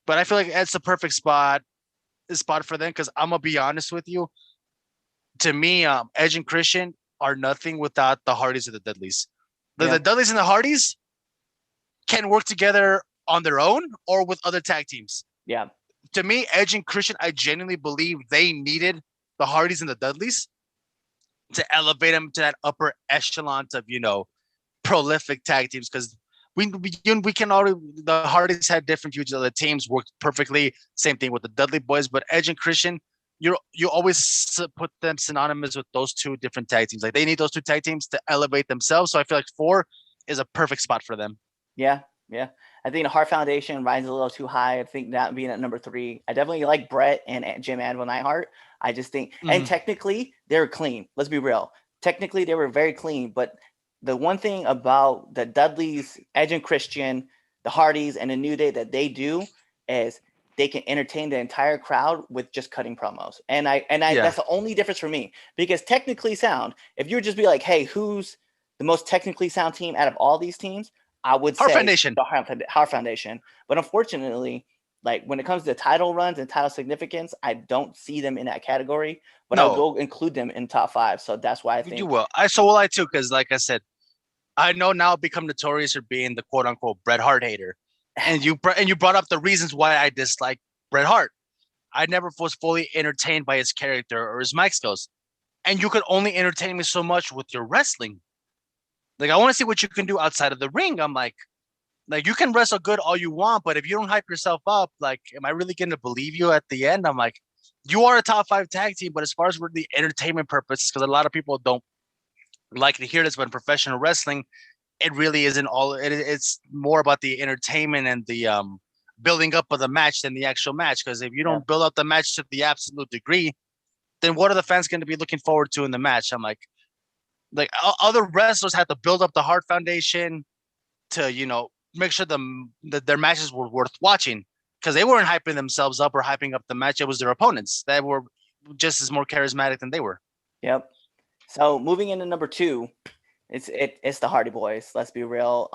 But I feel like it's the perfect spot for them, because I'm gonna be honest with you. To me, Edge and Christian are nothing without the Hardys or the Dudleys. The Dudleys and the Hardys can work together on their own or with other tag teams. Yeah. To me, Edge and Christian, I genuinely believe they needed the Hardys and the Dudleys to elevate them to that upper echelon of, prolific tag teams. Because we can already, the Hardys had different feuds. The teams worked perfectly. Same thing with the Dudley Boys. But Edge and Christian, you always put them synonymous with those 2 different tag teams. Like, they need those 2 tag teams to elevate themselves. So I feel like 4 is a perfect spot for them. Yeah. I think the Hart Foundation rises a little too high. I think that being at number 3. I definitely like Brett and Jim Anvil Neidhart. I just think, and technically they were clean. Let's be real. Technically they were very clean. But the one thing about the Dudleys, Edge and Christian, the Hardys, and the New Day that they do is they can entertain the entire crowd with just cutting promos. And that's the only difference for me, because technically sound, if you would just be like, hey, who's the most technically sound team out of all these teams? I would say the Heart Foundation. But unfortunately, like, when it comes to title runs and title significance, I don't see them in that category. But I will include them in top 5. So that's why I think you will. So will I too, because like I said, I know now I've become notorious for being the quote unquote Bret Hart hater. And you brought up the reasons why I dislike Bret Hart. I never was fully entertained by his character or his mic skills. And you could only entertain me so much with your wrestling. Like, I want to see what you can do outside of the ring. I'm like, you can wrestle good all you want, but if you don't hype yourself up, like, am I really going to believe you at the end? I'm like, you are a top 5 tag team, but as far as the entertainment purposes, because a lot of people don't like to hear this, but in professional wrestling, it really isn't all. It's more about the entertainment and the building up of the match than the actual match. Because if you don't build up the match to the absolute degree, then what are the fans going to be looking forward to in the match? I'm like other wrestlers had to build up the Hart Foundation to, make sure that their matches were worth watching, because they weren't hyping themselves up or hyping up the match. It was their opponents that were just as more charismatic than they were. Yep. So moving into number 2, it's the Hardy Boys. Let's be real.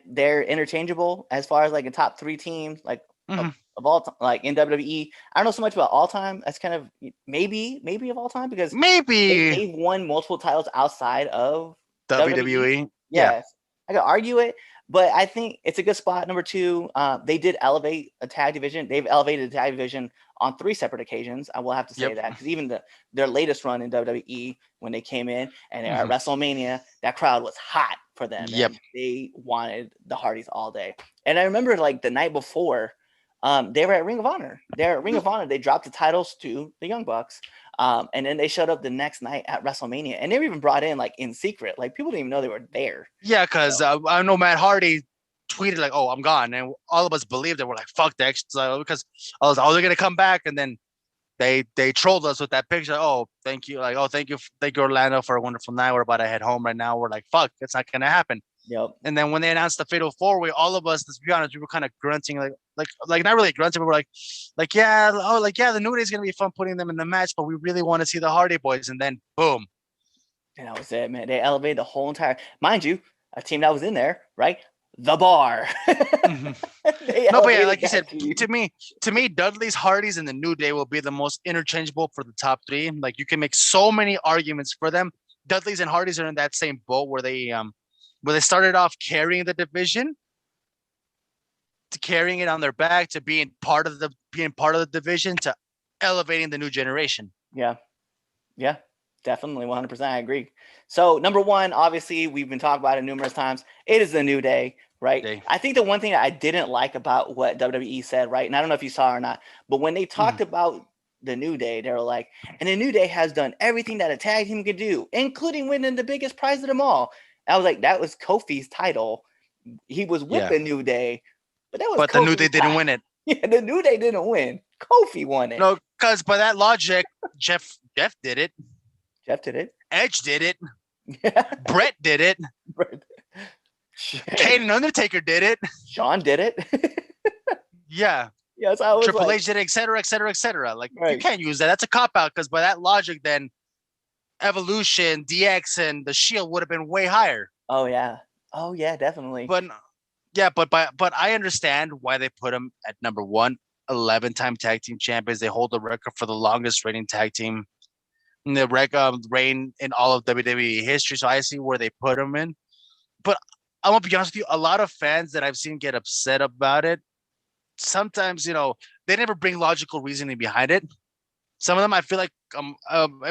They're interchangeable as far as like a top 3 team, like of all time, like in WWE. I don't know so much about all time. That's kind of maybe of all time, because they've won multiple titles outside of WWE. Yes, I could argue it, but I think it's a good spot. Number 2, they did elevate a tag division. They've elevated the tag division on 3 separate occasions. I will have to say that, because even their latest run in WWE, when they came in and they're at WrestleMania, that crowd was hot for them. Yep. They wanted the Hardys all day. And I remember like the night before, they were at Ring of Honor. They're at Ring of Honor. They dropped the titles to the Young Bucks. And then they showed up the next night at WrestleMania, and they were even brought in like in secret. Like, people didn't even know they were there. Yeah, because I know Matt Hardy tweeted like, "Oh, I'm gone," and all of us believed it. We're like, "Fuck that," because I was, "Oh, they're gonna come back," and then they trolled us with that picture. Oh, thank you, thank you, Orlando, for a wonderful night. We're about to head home right now. We're like, "Fuck, it's not gonna happen." Yep. And then when they announced the Fatal 4-Way, all of us, let's be honest, we were kind of grunting, like not really grunting, but we're like yeah, the New Day is gonna be fun putting them in the match, but we really want to see the Hardy Boys. And then boom, and that was it, man. They elevated the whole entire, mind you, a team that was in there, right? The Bar. No, but yeah, like you said, to me, Dudley's, Hardys, and the New Day will be the most interchangeable for the top 3. Like, you can make so many arguments for them. Dudley's and Hardys are in that same boat where they started off carrying the division, to carrying it on their back, to being part of the division, to elevating the new generation. Yeah, definitely, 100%. I agree. So number 1, obviously, we've been talking about it numerous times. It is the New Day, right? I think the one thing that I didn't like about what WWE said, right, and I don't know if you saw or not, but when they talked about the New Day, they were like, and the New Day has done everything that a tag team could do, including winning the biggest prize of them all. I was like, that was Kofi's title. He was with the New Day, but the New Day didn't win it. Yeah, the New Day didn't win. Kofi won it. No, because by that logic, Jeff did it. Jeff did it. Edge did it. Yeah. Brett did it. Kane and Undertaker did it. Shawn did it. Yeah. Yes, I was Triple H did it, et cetera, et cetera, et cetera. Like, you can't use that. That's a cop-out, because by that logic, then Evolution, DX, and the Shield would have been way higher. Oh yeah, definitely. But I understand why they put them at number 1. 11-time tag team champions. They hold the record for the longest reigning tag team in the reign in all of WWE history. So I see where they put them in. But I'm gonna be honest with you, a lot of fans that I've seen get upset about it, sometimes, they never bring logical reasoning behind it. Some of them, I feel like,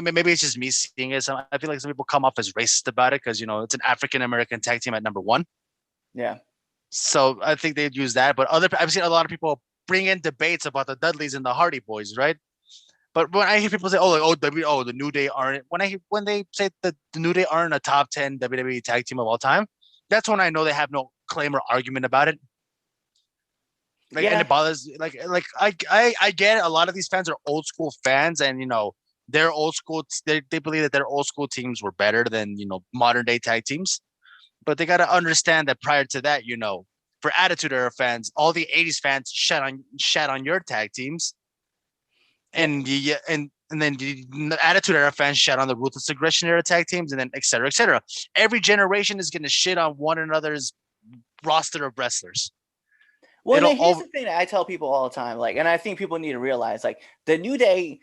maybe it's just me seeing it. I feel like some people come off as racist about it, because, it's an African-American tag team at number 1. Yeah. So I think they'd use that. But I've seen a lot of people bring in debates about the Dudleys and the Hardy Boys, right? But when I hear people say, the New Day aren't, when they say that the New Day aren't a top 10 WWE tag team of all time, that's when I know they have no claim or argument about it. And it bothers, I get it. A lot of these fans are old school fans, and they're old school. They believe that their old school teams were better than modern day tag teams. But they got to understand that prior to that, for Attitude Era fans, all the '80s fans shat on your tag teams, and then the Attitude Era fans shat on the Ruthless Aggression Era tag teams, and then et cetera, et cetera. Every generation is going to shit on one another's roster of wrestlers. Well, here's the thing that I tell people all the time, and I think people need to realize, the New Day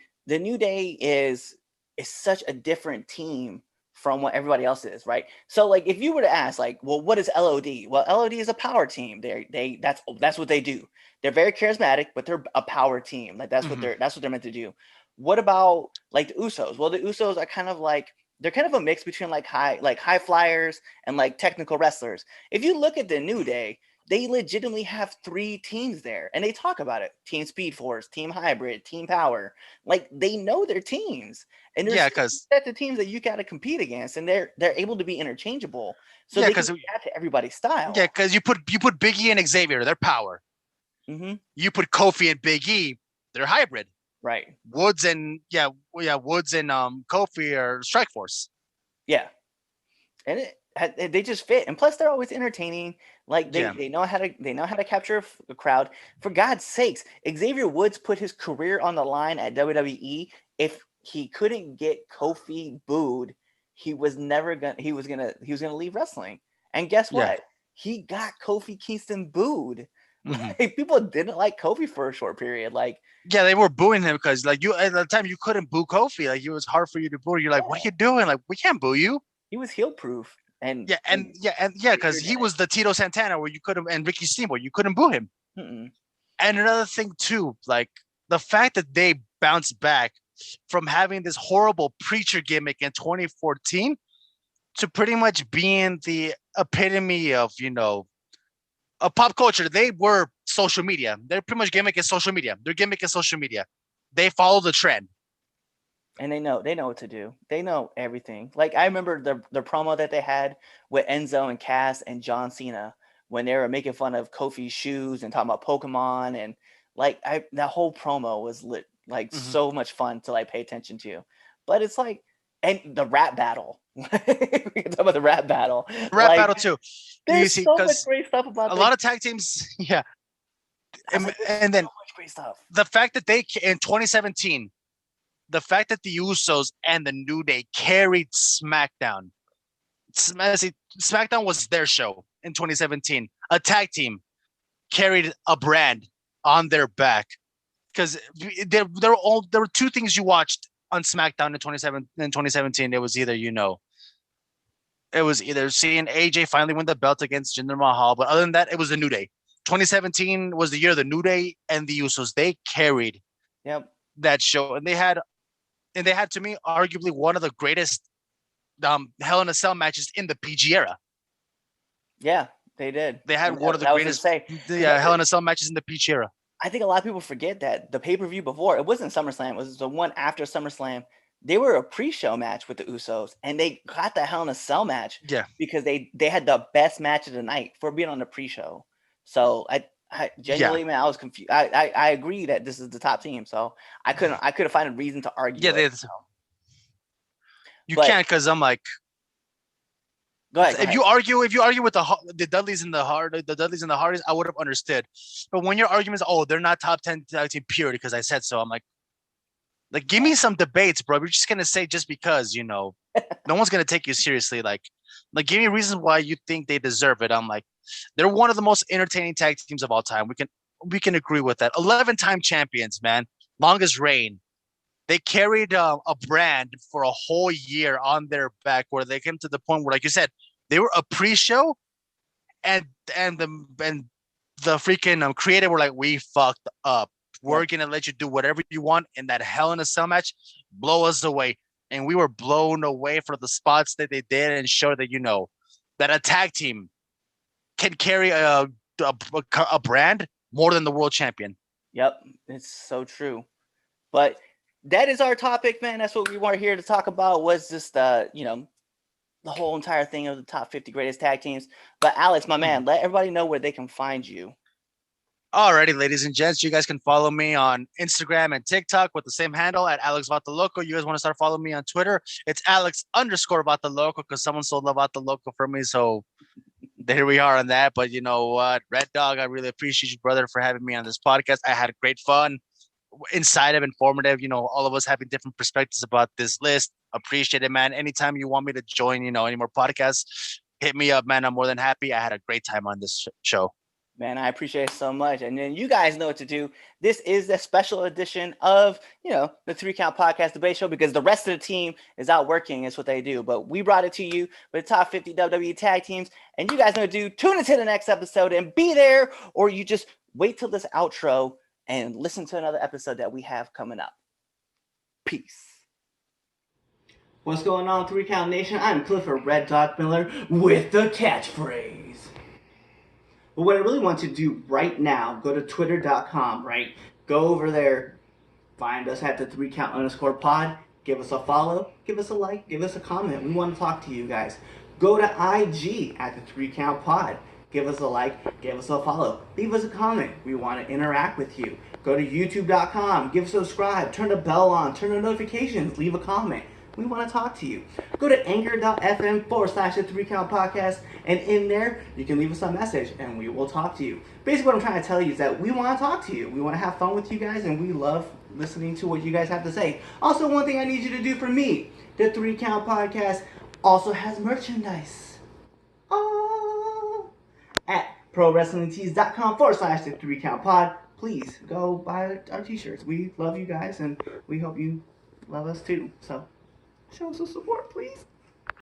is such a different team from what everybody else is, right? So like if you were to ask like, well, what is LOD? Well, LOD is a power team. That's what they do. They're very charismatic, but they're a power team. Like that's what they're meant to do. What about like the Usos? Well, the Usos are kind of like they're kind of a mix between like high flyers and like technical wrestlers. If you look at the New Day, they legitimately have 3 teams there, and they talk about it: Team Speed Force, Team Hybrid, Team Power. Like they know their teams, and there's because sets of teams that you got to compete against, and they're able to be interchangeable, so Yeah, they can 'cause- adapt to everybody's style. yeah, because you put Big E and Xavier, they're power. Mm-hmm. You put Kofi and Big E, they're hybrid. Right. Woods and Kofi are Strike Force. Yeah, and they just fit, and plus they're always entertaining. Like Yeah. they know how to capture a crowd. For God's sakes, Xavier Woods put his career on the line at WWE. If he couldn't get Kofi booed, he was gonna leave wrestling. And guess what? Yeah. He got Kofi Kingston booed. Mhm. Like, people didn't like Kofi for a short period. Like, Yeah, they were booing him because like you at the time you couldn't boo Kofi. Like it was hard for you to boo. You're like, what are you doing? Like we can't boo you. he was heel proof. And Because he was the Tito Santana where you couldn't, and Ricky Steamboat, you couldn't boo him. Mm-mm. And another thing too, like the fact that they bounced back from having this horrible preacher gimmick in 2014 to pretty much being the epitome of a pop culture. They were social media. Their pretty much gimmick is social media. Their gimmick is social media. They follow the trend. And they know what to do. They know everything. Like I remember the promo that they had with Enzo and Cass and John Cena when they were making fun of Kofi's shoes and talking about Pokemon, and like that whole promo was lit, like so much fun to like pay attention to. But it's like, and the rap battle. We can talk about the rap battle. Rap battle too. There's so much great stuff about a lot of tag teams. Yeah, and then so much great stuff. The fact that they in 2017. The fact that the Usos and the New Day carried SmackDown. SmackDown was their show in 2017. A tag team carried a brand on their back because there were 2 things you watched on SmackDown in 2017. It was either seeing AJ finally win the belt against Jinder Mahal, but other than that, it was the New Day. 2017 was the year of the New Day and the Usos. They carried that show, and they had to me arguably one of the greatest Hell in a Cell matches in the PG era. Yeah, they did. They had one of the greatest Hell in a Cell matches in the PG era. I think a lot of people forget that the pay-per-view before, it wasn't SummerSlam, it was the one after SummerSlam. They were a pre-show match with the Usos, and they got the Hell in a Cell match because they had the best match of the night for being on the pre-show. So I genuinely, man, I was confused. I agree that this is the top team, so I couldn't find a reason to argue. Yeah, you can't, because I'm like, go ahead. If you argue with the Dudleys and the Hardys, I would have understood. But when your argument is, they're not top 10 tag team purity because I said so, I'm like, give me some debates, bro. You're just gonna say just because, no one's gonna take you seriously. Like give me reasons why you think they deserve it. I'm like, they're one of the most entertaining tag teams of all time. We can agree with that. 11-time champions, man, longest reign. They carried a brand for a whole year on their back, where they came to the point where, like you said, they were a pre-show, and the freaking creative were like, we fucked up. We're gonna let you do whatever you want in that Hell in a Cell match. Blow us away, and we were blown away for the spots that they did, and show that that a tag team can carry a brand more than the world champion. Yep, it's so true. But that is our topic, man. That's what we were here to talk about. Was just the whole entire thing of the top 50 greatest tag teams. But Alex, my man, let everybody know where they can find you. Alrighty, ladies and gents, you guys can follow me on Instagram and TikTok with the same handle at Alex Vato Loco. You guys want to start following me on Twitter? It's Alex_Vato Loco, because someone sold the Vato Loco for me. So there we are on that. But you know what, Red Dog, I really appreciate you, brother, for having me on this podcast. I had great fun, insightful, informative. All of us having different perspectives about this list. Appreciate it, man. Anytime you want me to join, any more podcasts, hit me up, man. I'm more than happy. I had a great time on this show. Man, I appreciate it so much. And then you guys know what to do. This is the special edition of, the 3 Count Podcast Debate Show, because the rest of the team is out working. It's what they do. But we brought it to you with the top 50 WWE tag teams. And you guys know what to do. Tune into the next episode and be there, or you just wait till this outro and listen to another episode that we have coming up. Peace. What's going on, 3 Count Nation? I'm Clifford Red Dot Miller with the catchphrase. But what I really want to do right now, go to twitter.com, right? Go over there, find us at the 3count_pod, give us a follow, give us a like, give us a comment. We want to talk to you guys. Go to IG at the 3countpod, give us a like, give us a follow, leave us a comment. We want to interact with you. Go to youtube.com, give us a subscribe, turn the bell on, turn the notifications, leave a comment. We want to talk to you. Go to anchor.fm/the 3 Count Podcast, and in there, you can leave us a message, and we will talk to you. Basically, what I'm trying to tell you is that we want to talk to you. We want to have fun with you guys, and we love listening to what you guys have to say. Also, one thing I need you to do for me, the 3 Count Podcast also has merchandise. Oh! At prowrestlingtees.com/the 3 Count Pod. Please go buy our t-shirts. We love you guys, and we hope you love us too. So, show us some support, please.